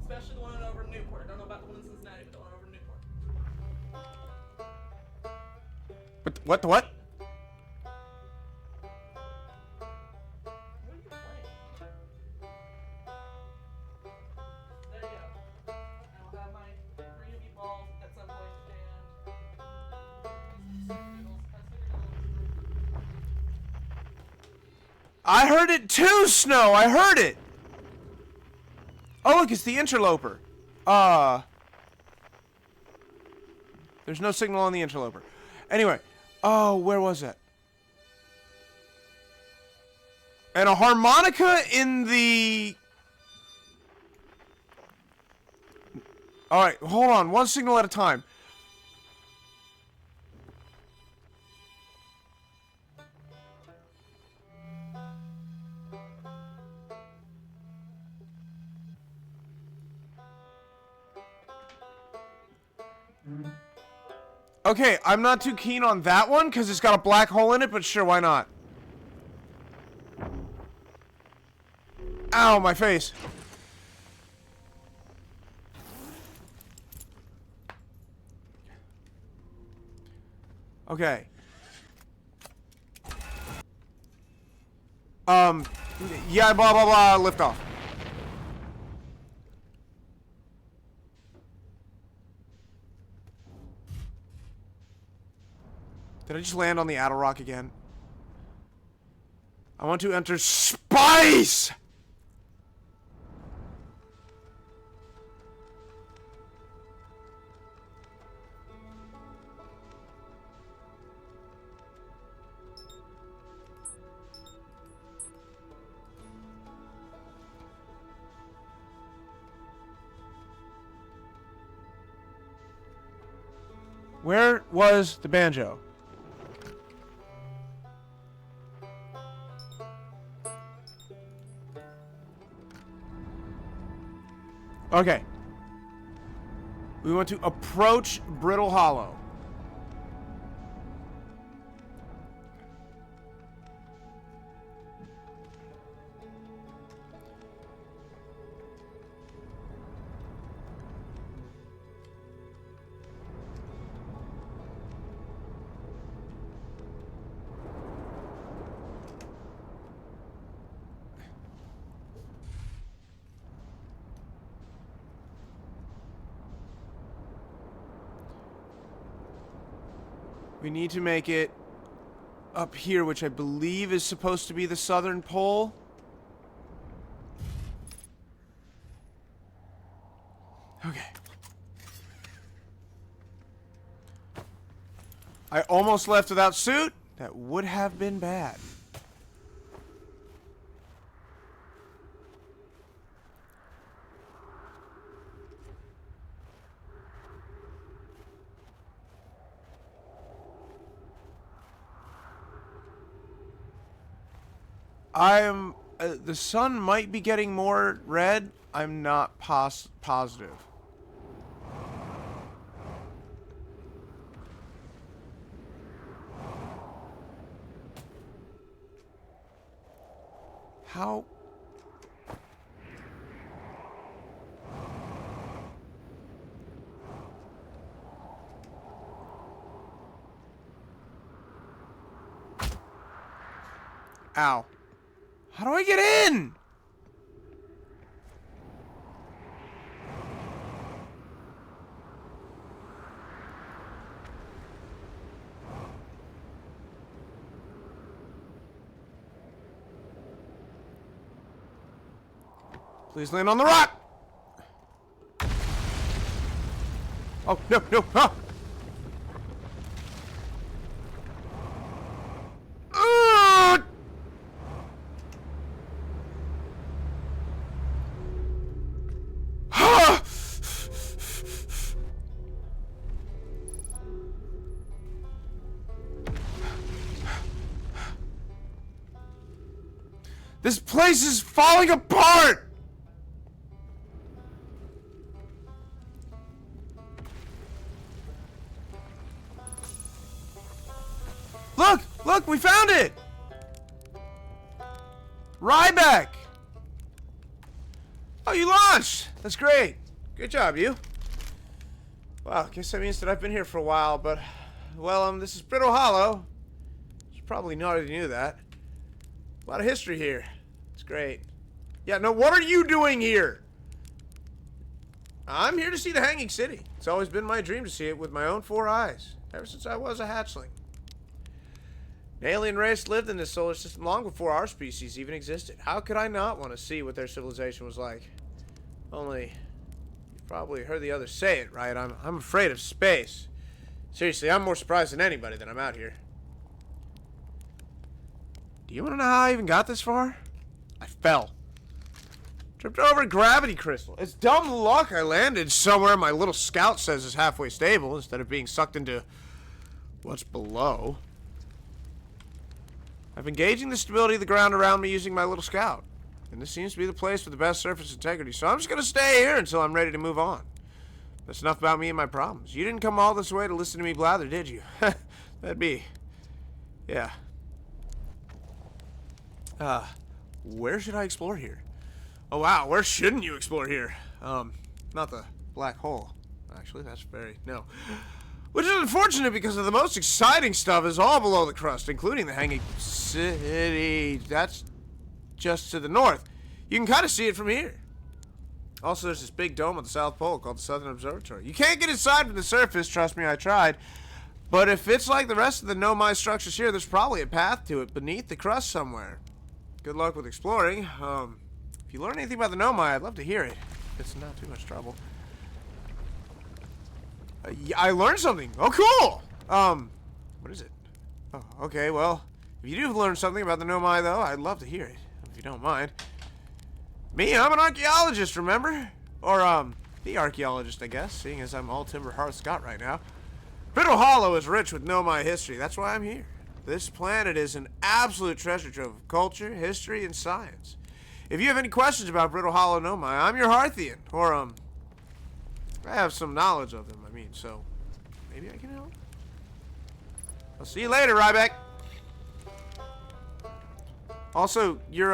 Especially the one over in Newport. Don't know about the one in Cincinnati, but the one over in Newport. What? The what? What are you playing? There you go. I will have my cream meatballs at some point and Snickerdoodles. I heard it too, Snow. I heard it. Oh, look, it's the interloper. There's no signal on the interloper. Anyway, oh, where was it? And a harmonica in the... All right, hold on. One signal at a time. Okay, I'm not too keen on that one because it's got a black hole in it, but sure, why not? Ow, my face. Okay. Yeah, blah, blah, blah, lift off. Did I just land on the Adder Rock again? I want to enter spice! Where was the banjo? Okay. We want to approach Brittle Hollow. We need to make it up here, which I believe is supposed to be the southern pole. Okay. I almost left without suit. That would have been bad. The sun might be getting more red. I'm not positive. How? Ow. How do I get in? Please land on the rock! Oh, no, no, ah! This place is falling apart! Look! Look, we found it! Ryback! Oh, you launched! That's great. Good job, you. Wow, I guess that means that I've been here for a while, but... Well, this is Brittle Hollow. You probably already knew that. A lot of history here. It's great. Yeah, no, what are you doing here? I'm here to see the Hanging City. It's always been my dream to see it with my own 4 eyes, ever since I was a hatchling. An alien race lived in this solar system long before our species even existed. How could I not want to see what their civilization was like? Only, you've probably heard the others say it, right? I'm afraid of space. Seriously, I'm more surprised than anybody that I'm out here. Do you want to know how I even got this far? I fell. Tripped over a gravity crystal. It's dumb luck I landed somewhere my little scout says is halfway stable instead of being sucked into what's below. I've been gauging the stability of the ground around me using my little scout. And this seems to be the place with the best surface integrity, so I'm just going to stay here until I'm ready to move on. That's enough about me and my problems. You didn't come all this way to listen to me blather, did you? That'd be... Yeah. Where should I explore here? Oh wow, where shouldn't you explore here? Not the black hole. Actually, that's no. Which is unfortunate because the most exciting stuff is all below the crust, including the Hanging City. That's just to the north. You can kind of see it from here. Also, there's this big dome at the South Pole called the Southern Observatory. You can't get inside from the surface, trust me, I tried. But if it's like the rest of the Nomai structures here, there's probably a path to it beneath the crust somewhere. Good luck with exploring. If you learn anything about the Nomai, I'd love to hear it. It's not too much trouble. I learned something. Oh, cool! What is it? Oh, okay, well, if you do learn something about the Nomai, though, I'd love to hear it, if you don't mind. Me, I'm an archaeologist, remember? Or, the archaeologist, I guess, seeing as I'm all Timber Hearth Scott right now. Brittle Hollow is rich with Nomai history. That's why I'm here. This planet is an absolute treasure trove of culture, history, and science. If you have any questions about Brittle Hollow Nomai, I'm your Hearthian. Or, I have some knowledge of them, so maybe I can help. I'll see you later, Ryback. Also, your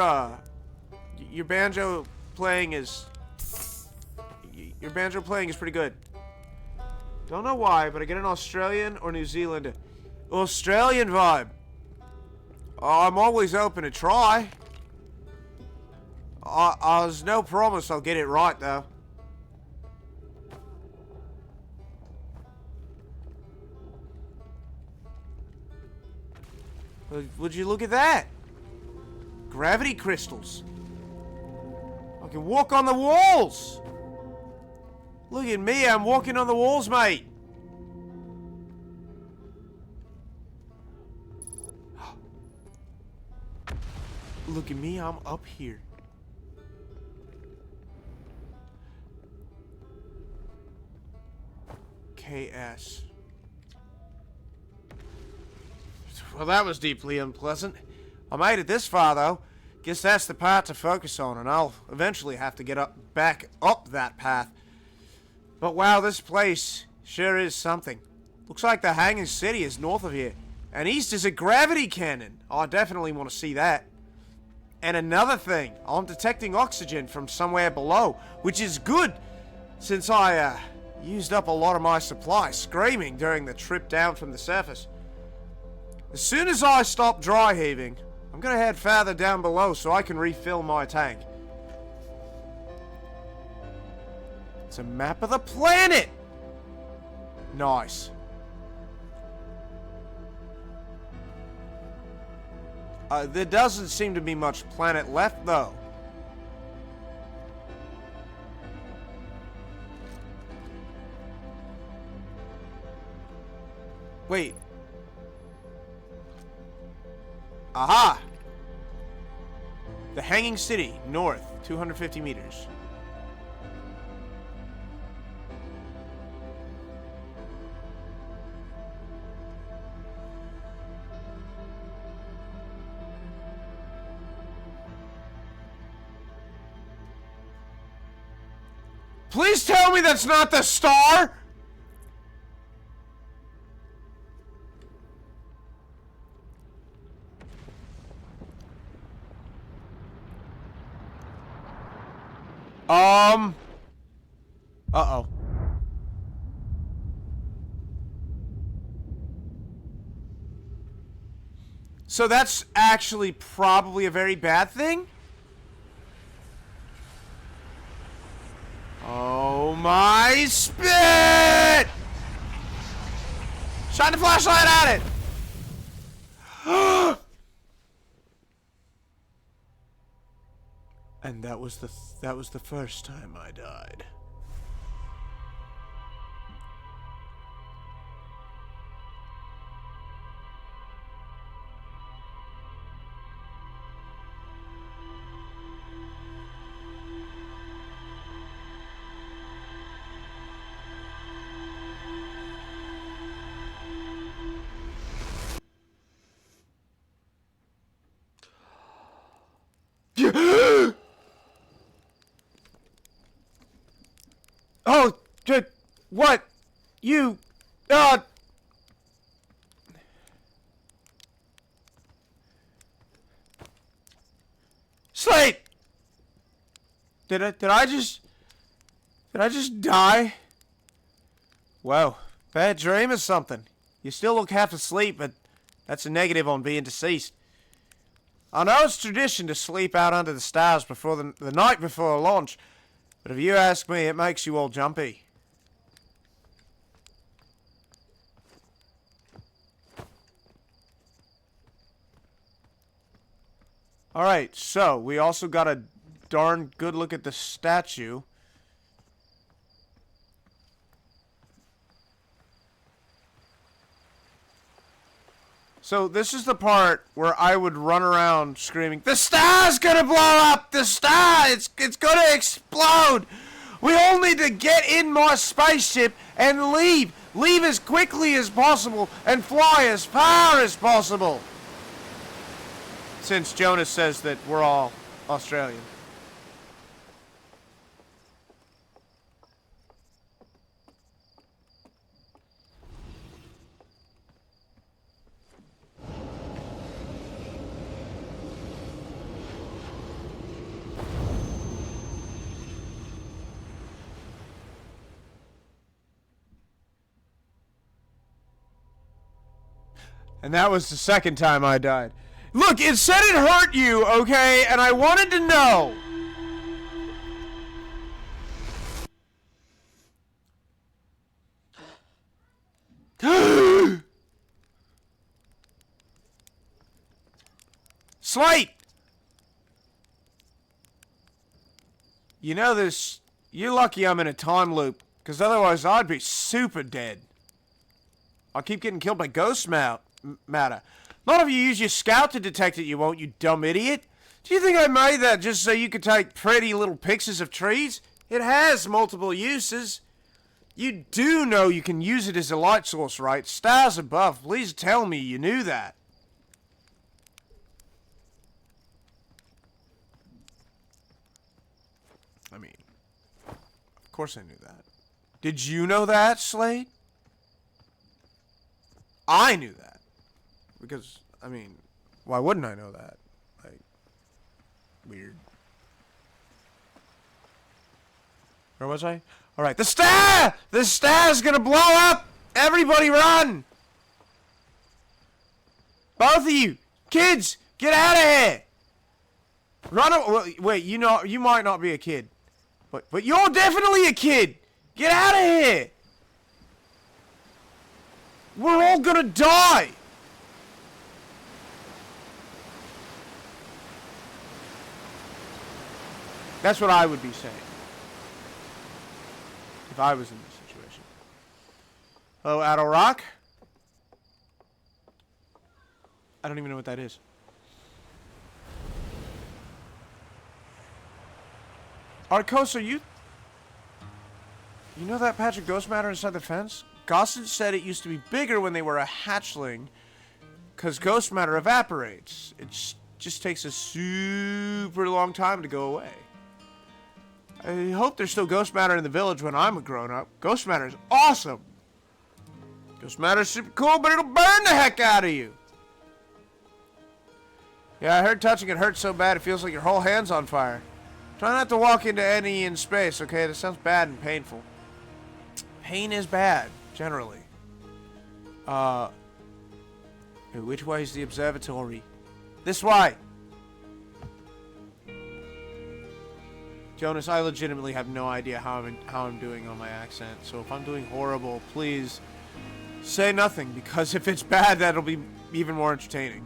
banjo playing is... Your banjo playing is pretty good. Don't know why, but I get an Australian or New Zealand... Australian vibe. I'm always open to try. There's no promise I'll get it right, though. Would you look at that? Gravity crystals. I can walk on the walls. Look at me, I'm walking on the walls, mate. Look at me, I'm up here. KS. Well, that was deeply unpleasant. I made it this far, though. Guess that's the part to focus on, and I'll eventually have to get back up that path. But wow, this place sure is something. Looks like the Hanging City is north of here, and east is a gravity cannon. Oh, I definitely want to see that. And another thing, I'm detecting oxygen from somewhere below, which is good, since I used up a lot of my supply screaming during the trip down from the surface. As soon as I stop dry heaving, I'm gonna head further down below so I can refill my tank. It's a map of the planet! Nice. There doesn't seem to be much planet left, though. Wait. Aha! The Hanging City, north, 250 meters. Please tell me that's not the star! Uh-oh. So that's actually probably a very bad thing? Oh my spit! Shine the flashlight at it! And that was the first time I died. Oh, what? You, Slate! Did I just die? Whoa, bad dream or something. You still look half asleep, but that's a negative on being deceased. I know it's tradition to sleep out under the stars before the night before launch, but if you ask me, it makes you all jumpy. Alright, so we also got a darn good look at the statue. So this is the part where I would run around screaming, "The star's gonna blow up! The star! It's gonna explode! We all need to get in my spaceship and leave! Leave as quickly as possible and fly as far as possible!" Since Jonas says that we're all Australian. And that was the second time I died. Look, it said it hurt you, okay? And I wanted to know. Slate! You know this. You're lucky I'm in a time loop, because otherwise I'd be super dead. I'll keep getting killed by ghost matter. Not if you use your scout to detect it, you won't, you dumb idiot. Do you think I made that just so you could take pretty little pictures of trees? It has multiple uses. You do know you can use it as a light source, right? Stars above, please tell me you knew that. I mean, of course I knew that. Did you know that, Slade? I knew that. Because, I mean, why wouldn't I know that? Like, weird. Where was I? Alright, the star! The star's gonna blow up! Everybody run! Both of you! Kids! Get out of here! Run! Wait, you know, you might not be a kid. But you're definitely a kid! Get out of here! We're all gonna die! That's what I would be saying. If I was in this situation. Hello, Adol Rock? I don't even know what that is. Arcos, are you... You know that patch of ghost matter inside the fence? Gossett said it used to be bigger when they were a hatchling, because ghost matter evaporates. It just takes a super long time to go away. I hope there's still ghost matter in the village when I'm a grown-up. Ghost matter is awesome! Ghost matter is super cool, but it'll burn the heck out of you! Yeah, I heard touching it hurts so bad it feels like your whole hand's on fire. Try not to walk into any in space, okay? That sounds bad and painful. Pain is bad, generally. Which way is the observatory? This way! Jonas, I legitimately have no idea how I'm doing on my accent, so if I'm doing horrible, please say nothing, because if it's bad, that'll be even more entertaining.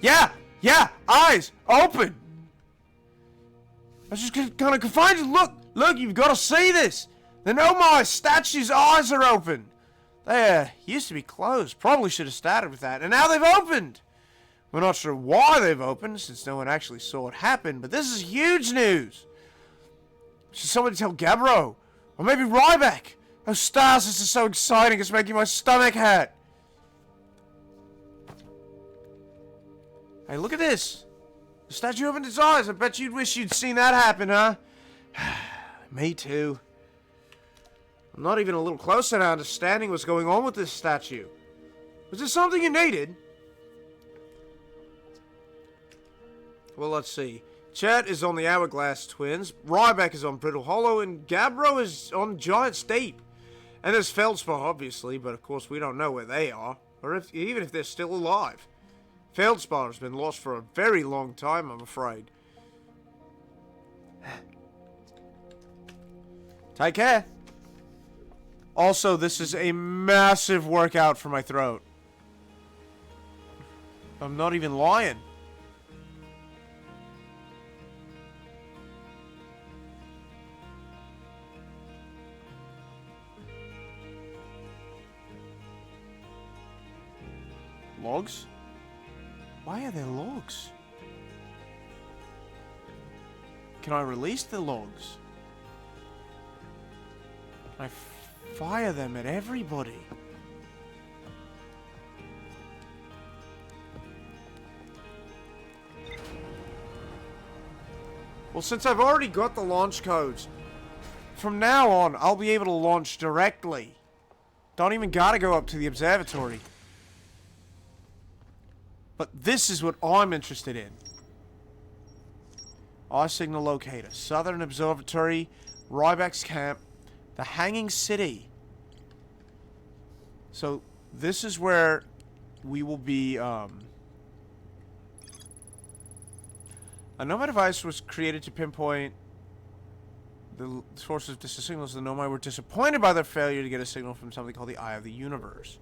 Yeah! Eyes! Open! I was just gonna confine you. Look, you've got to see this! The Nomai statue's eyes are open! They used to be closed. Probably should have started with that. And now they've opened! We're not sure why they've opened, since no one actually saw it happen, but this is huge news! Should somebody tell Gabbro? Or maybe Ryback? Oh, stars, this is so exciting, it's making my stomach hurt! Hey, look at this! The statue opened its eyes. I bet you'd wish you'd seen that happen, huh? Me too. I'm not even a little closer to understanding what's going on with this statue. Was it something you needed? Well, let's see. Chet is on the Hourglass Twins, Ryback is on Brittle Hollow, and Gabbro is on Giant Steep. And there's Feldspar, obviously, but of course we don't know where they are, or even if they're still alive. Feldspar has been lost for a very long time, I'm afraid. Take care. Also, this is a massive workout for my throat. I'm not even lying. Logs? Why are there logs? Can I release the logs? Can I fire them at everybody? Well, since I've already got the launch codes, from now on, I'll be able to launch directly. Don't even gotta go up to the observatory. But this is what I'm interested in. Eye signal locator. Southern Observatory. Ryback's camp. The Hanging City. So, this is where we will be, A Nomai device was created to pinpoint the source of distant signals. The Nomai were disappointed by their failure to get a signal from something called the Eye of the Universe.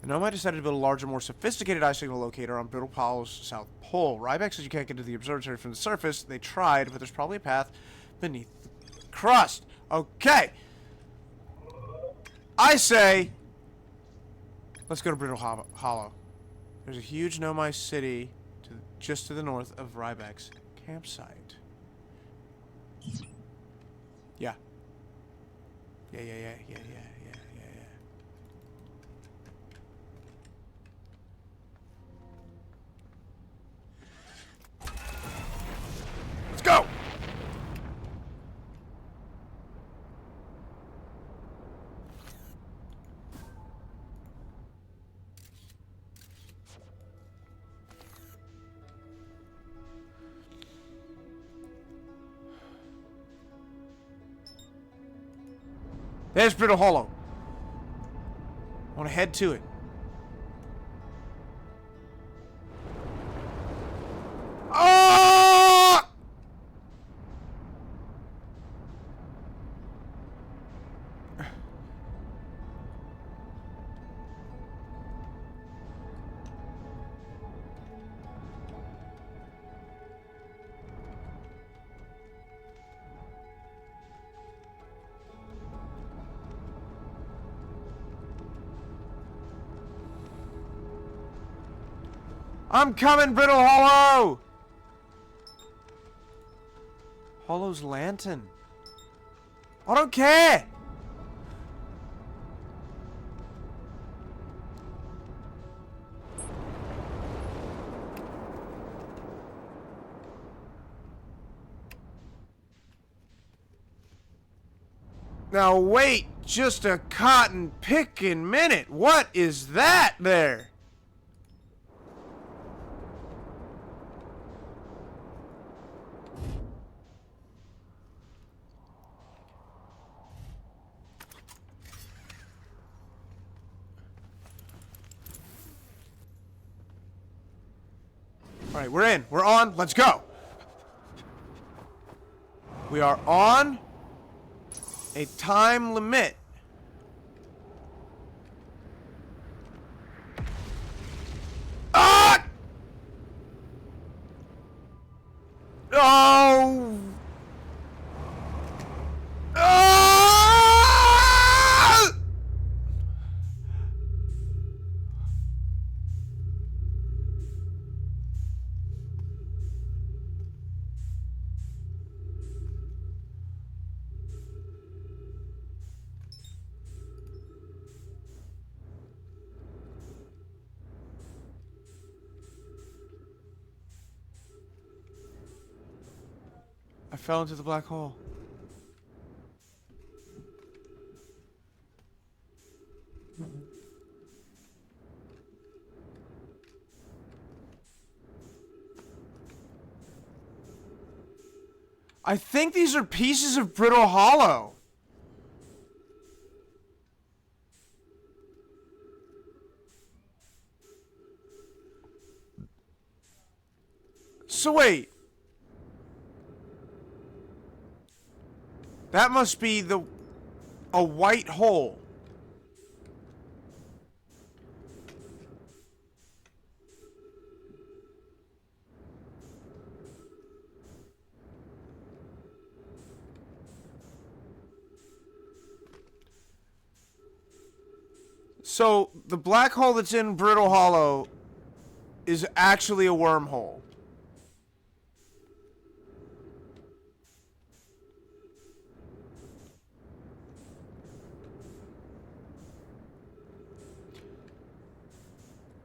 The Nomai decided to build a larger, more sophisticated eye signal locator on Brittle Hollow's south pole. Ryback says you can't get to the observatory from the surface. They tried, but there's probably a path beneath the crust. Okay. I say, let's go to Brittle Hollow. There's a huge Nomai city just to the north of Ryback's campsite. Yeah. Yeah. Let's go! There's Brittle Hollow. I want to head to it. Oh! I'm coming, Brittle Hollow! Hollow's lantern. I don't care! Now wait just a cotton pickin' minute. What is that there? Alright, we're in. We're on. Let's go. We are on a time limit. Ah! Oh! Ah! I fell into the black hole. I think these are pieces of Brittle Hollow. So wait. That must be a white hole. So, the black hole that's in Brittle Hollow is actually a wormhole.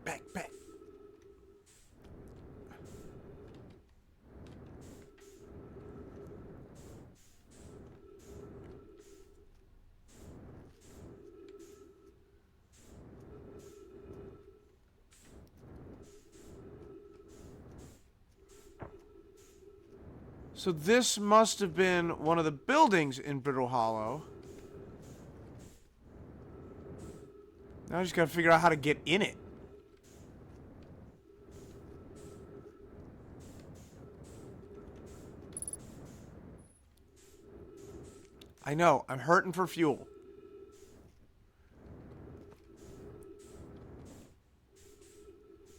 Back. So this must have been one of the buildings in Brittle Hollow. Now I just gotta figure out how to get in it. I know, I'm hurting for fuel.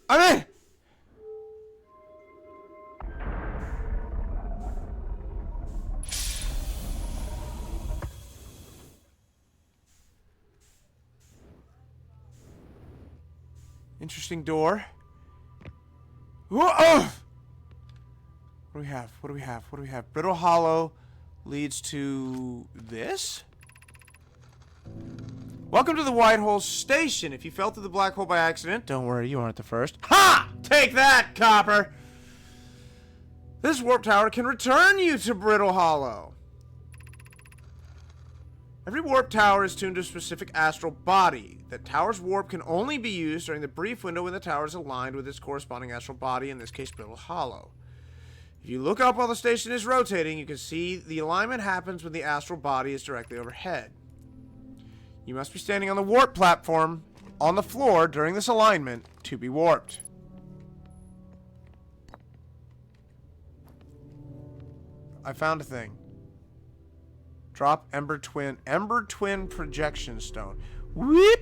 I'm in! Interesting door. Whoa! Oh! What do we have? What do we have? What do we have? Brittle Hollow leads to this? Welcome to the White Hole Station. If you fell through the black hole by accident, don't worry, you aren't the first. Ha! Take that, copper! This warp tower can return you to Brittle Hollow. Every warp tower is tuned to a specific astral body. The tower's warp can only be used during the brief window when the tower is aligned with its corresponding astral body, in this case, Brittle Hollow. If you look up while the station is rotating, you can see the alignment happens when the astral body is directly overhead. You must be standing on the warp platform on the floor during this alignment to be warped. I found a thing. Drop Ember Twin projection stone. Whoop!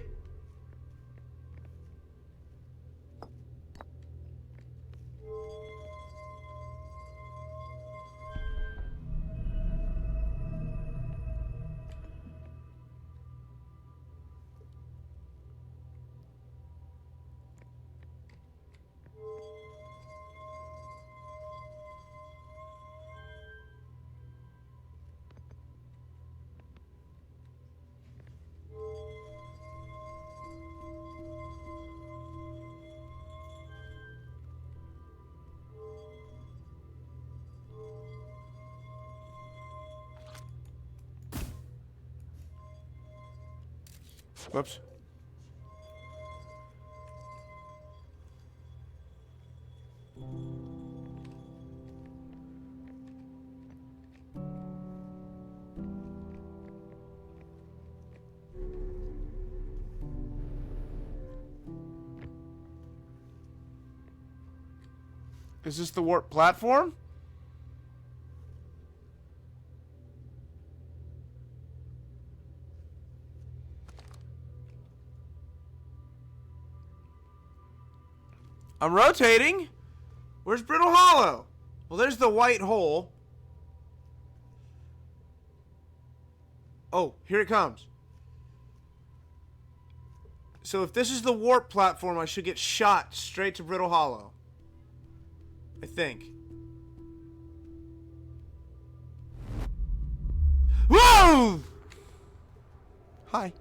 Whoops. Is this the warp platform? I'm rotating. Where's Brittle Hollow? Well, there's the white hole. Oh, here it comes. So if this is the warp platform, I should get shot straight to Brittle Hollow. I think. Whoa! Hi.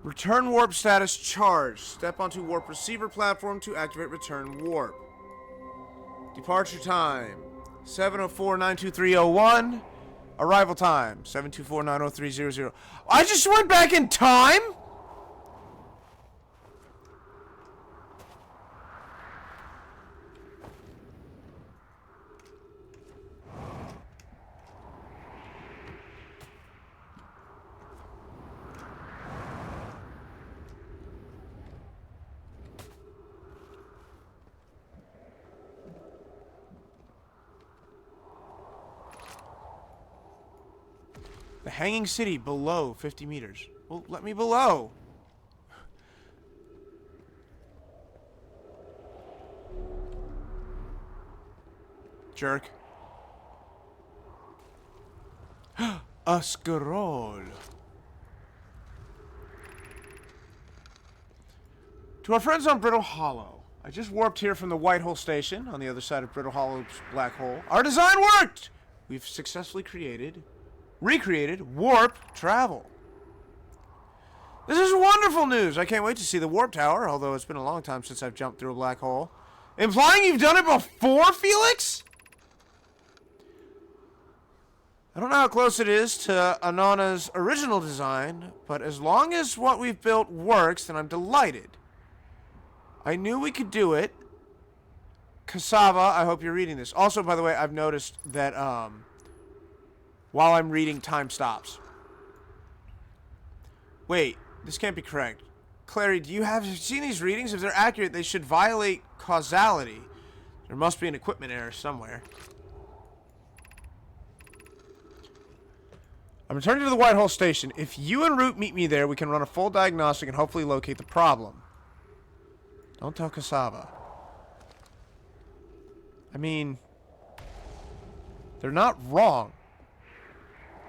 Return warp status charged. Step onto warp receiver platform to activate return warp. Departure time 7:04-92301. Arrival time 7:24-90300. I just went back in time? The Hanging City below 50 meters. Well, let me below. Jerk. A scroll. To our friends on Brittle Hollow. I just warped here from the White Hole Station on the other side of Brittle Hollow's black hole. Our design worked! We've successfully recreated warp travel. This is wonderful news. I can't wait to see the warp tower, although it's been a long time since I've jumped through a black hole. Implying you've done it before, Felix? I don't know how close it is to Anana's original design, but as long as what we've built works, then I'm delighted. I knew we could do it. Cassava, I hope you're reading this. Also, by the way, I've noticed that, while I'm reading, time stops. Wait, this can't be correct. Clary, do you have seen these readings? If they're accurate, they should violate causality. There must be an equipment error somewhere. I'm returning to the White Hole Station. If you and Root meet me there, we can run a full diagnostic and hopefully locate the problem. Don't tell Cassava. I mean, they're not wrong.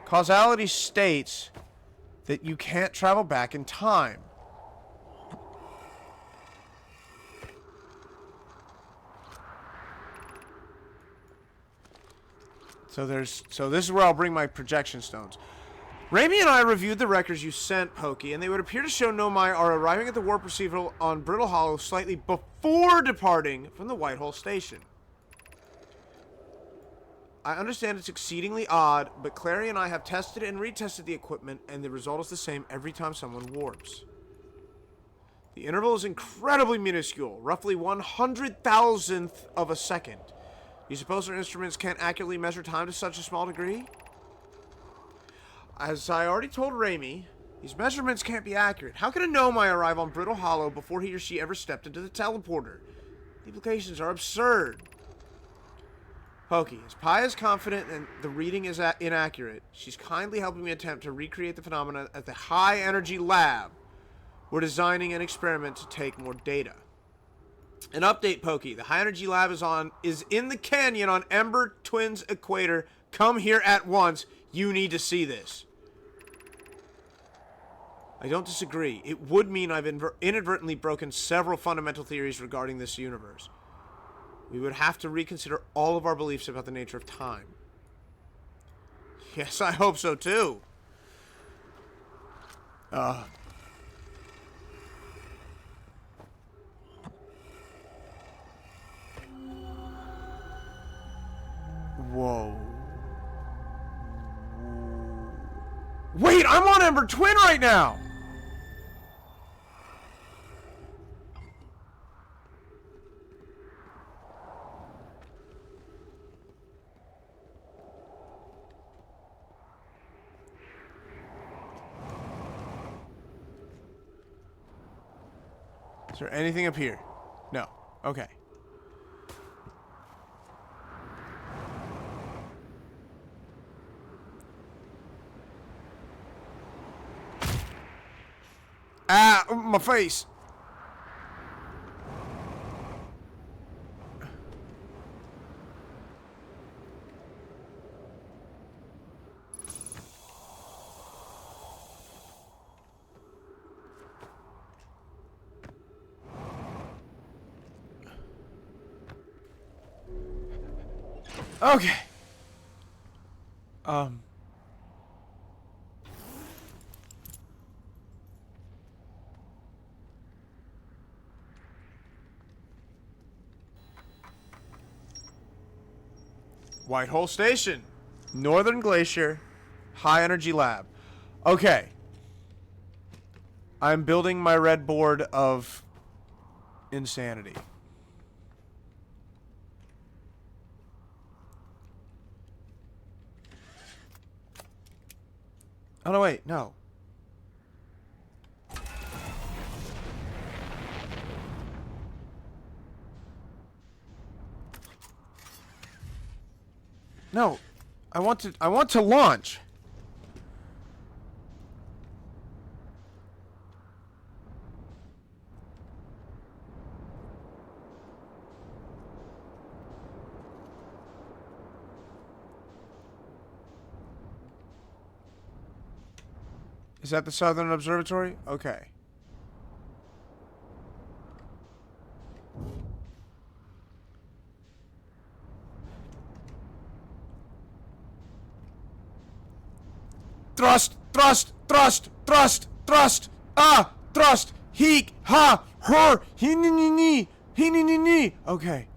Causality states that you can't travel back in time. So this is where I'll bring my projection stones. Raimi and I reviewed the records you sent, Pokey, and they would appear to show Nomai are arriving at the warp receiver on Brittle Hollow slightly before departing from the White Hole Station. I understand it's exceedingly odd, but Clary and I have tested and retested the equipment, and the result is the same every time someone warps. The interval is incredibly minuscule, roughly 100,000th of a second. You suppose our instruments can't accurately measure time to such a small degree? As I already told Raimi, these measurements can't be accurate. How can a Nomai arrive on Brittle Hollow before he or she ever stepped into the teleporter? The implications are absurd. Pokey, as Pi is confident and the reading is inaccurate, she's kindly helping me attempt to recreate the phenomena at the High Energy Lab. We're designing an experiment to take more data. An update, Pokey. The High Energy Lab is in the canyon on Ember Twins Equator. Come here at once. You need to see this. I don't disagree. It would mean I've inadvertently broken several fundamental theories regarding this universe. We would have to reconsider all of our beliefs about the nature of time. Yes, I hope so too. Whoa. Wait, I'm on Ember Twin right now! Is there anything up here? No. Okay. Ah, my face. Okay. Whitehole Station. Northern Glacier. High Energy Lab. Okay. I'm building my red board of insanity. Oh, no, wait. No. No. I want to launch. Is that the Southern Observatory? Okay. Thrust, thrust, thrust, thrust, thrust. Ah, thrust. Heek, ha, her, he ni ni ni, he ni ni ni. Okay.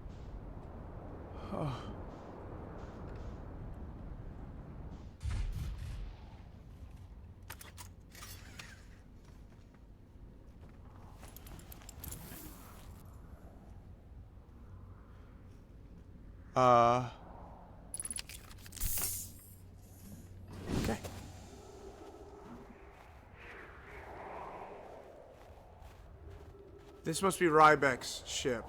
Oh. Okay. This must be Rybeck's ship.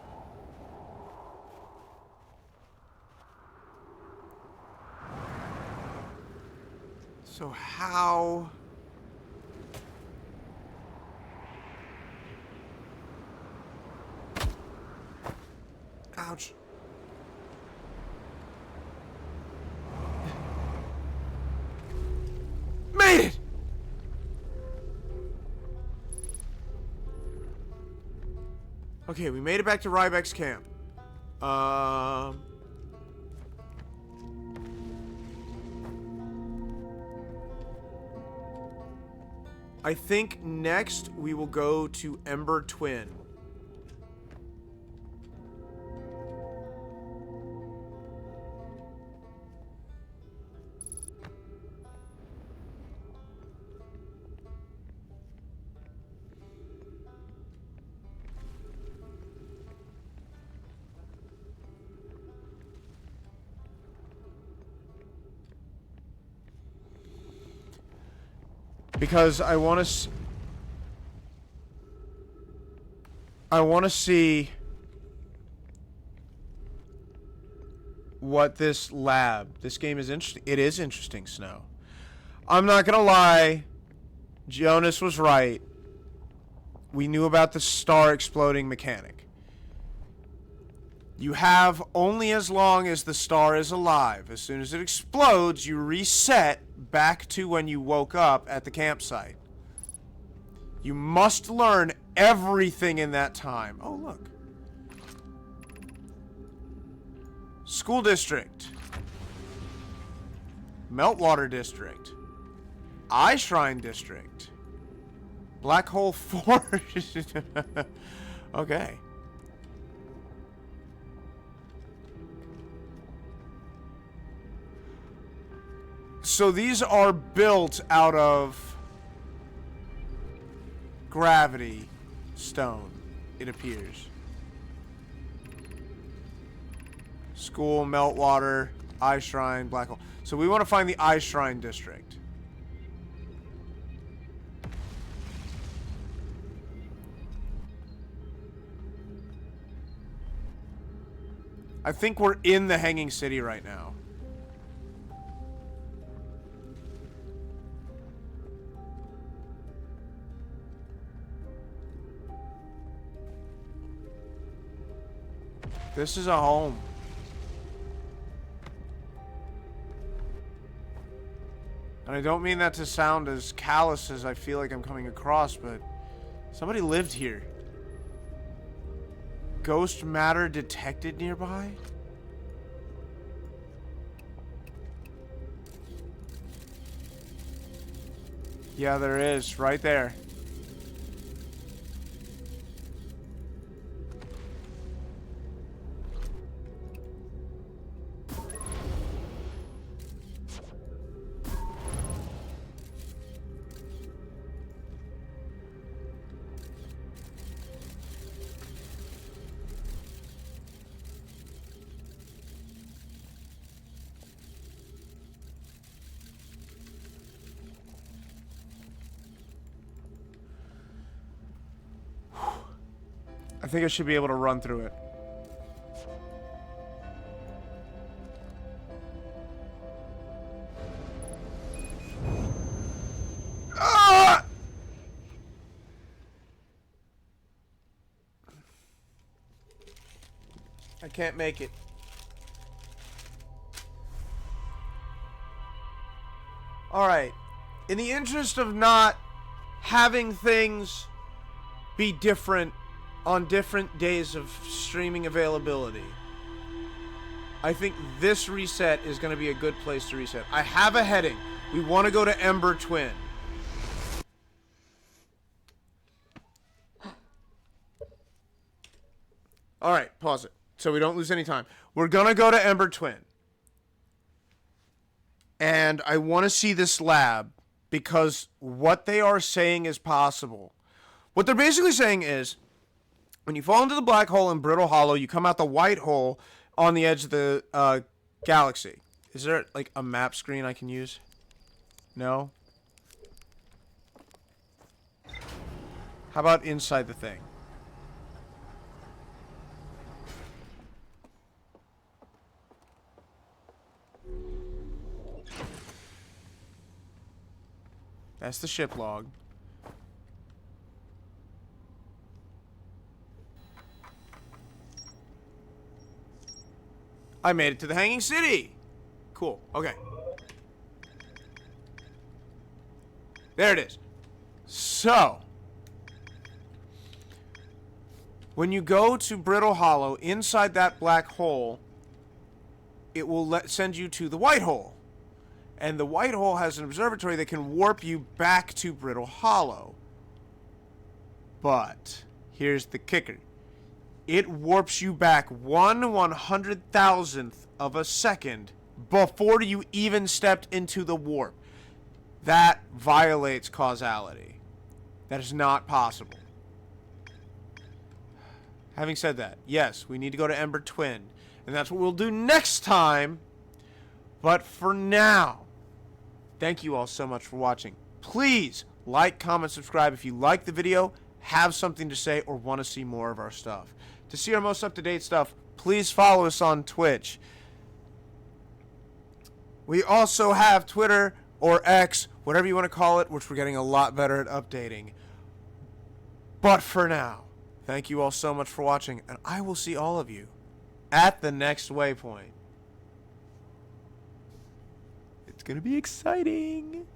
So how... Ouch. Made it! Okay, we made it back to Rybeck's camp. I think next we will go to Ember Twin. Because I want to see what this game is interesting. It is interesting, Snow. I'm not gonna lie. Jonas was right. We knew about the star exploding mechanic. You have only as long as the star is alive. As soon as it explodes, you reset back to when you woke up at the campsite. You must learn everything in that time. Oh, look. School district. Meltwater district. Eye Shrine district. Black Hole Forge. Okay. So these are built out of gravity stone, it appears. School, Meltwater, Eye Shrine, Black Hole. So we want to find the Eye Shrine district. I think we're in the Hanging City right now. This is a home. And I don't mean that to sound as callous as I feel like I'm coming across, but somebody lived here. Ghost matter detected nearby? Yeah, there is. Right there. I think I should be able to run through it. Ah! I can't make it. Alright. In the interest of not having things be different on different days of streaming availability, I think this reset is going to be a good place to reset. I have a heading. We want to go to Ember Twin. Alright, pause it. So we don't lose any time. We're going to go to Ember Twin. And I want to see this lab because what they are saying is possible. What they're basically saying is, when you fall into the black hole in Brittle Hollow, you come out the white hole on the edge of the galaxy. Is there, like, a map screen I can use? No? How about inside the thing? That's the ship log. I made it to the Hanging City. Cool. Okay. There it is. So, when you go to Brittle Hollow, inside that black hole, it will send you to the white hole. And the white hole has an observatory that can warp you back to Brittle Hollow. But here's the kicker. It warps you back 1/100,000th of a second before you even stepped into the warp. That violates causality. That is not possible. Having said that, yes, we need to go to Ember Twin. And that's what we'll do next time. But for now, thank you all so much for watching. Please like, comment, subscribe if you like the video, have something to say, or want to see more of our stuff. To see our most up-to-date stuff, please follow us on Twitch. We also have Twitter or X, whatever you want to call it, which we're getting a lot better at updating. But for now, thank you all so much for watching, and I will see all of you at the next waypoint. It's going to be exciting.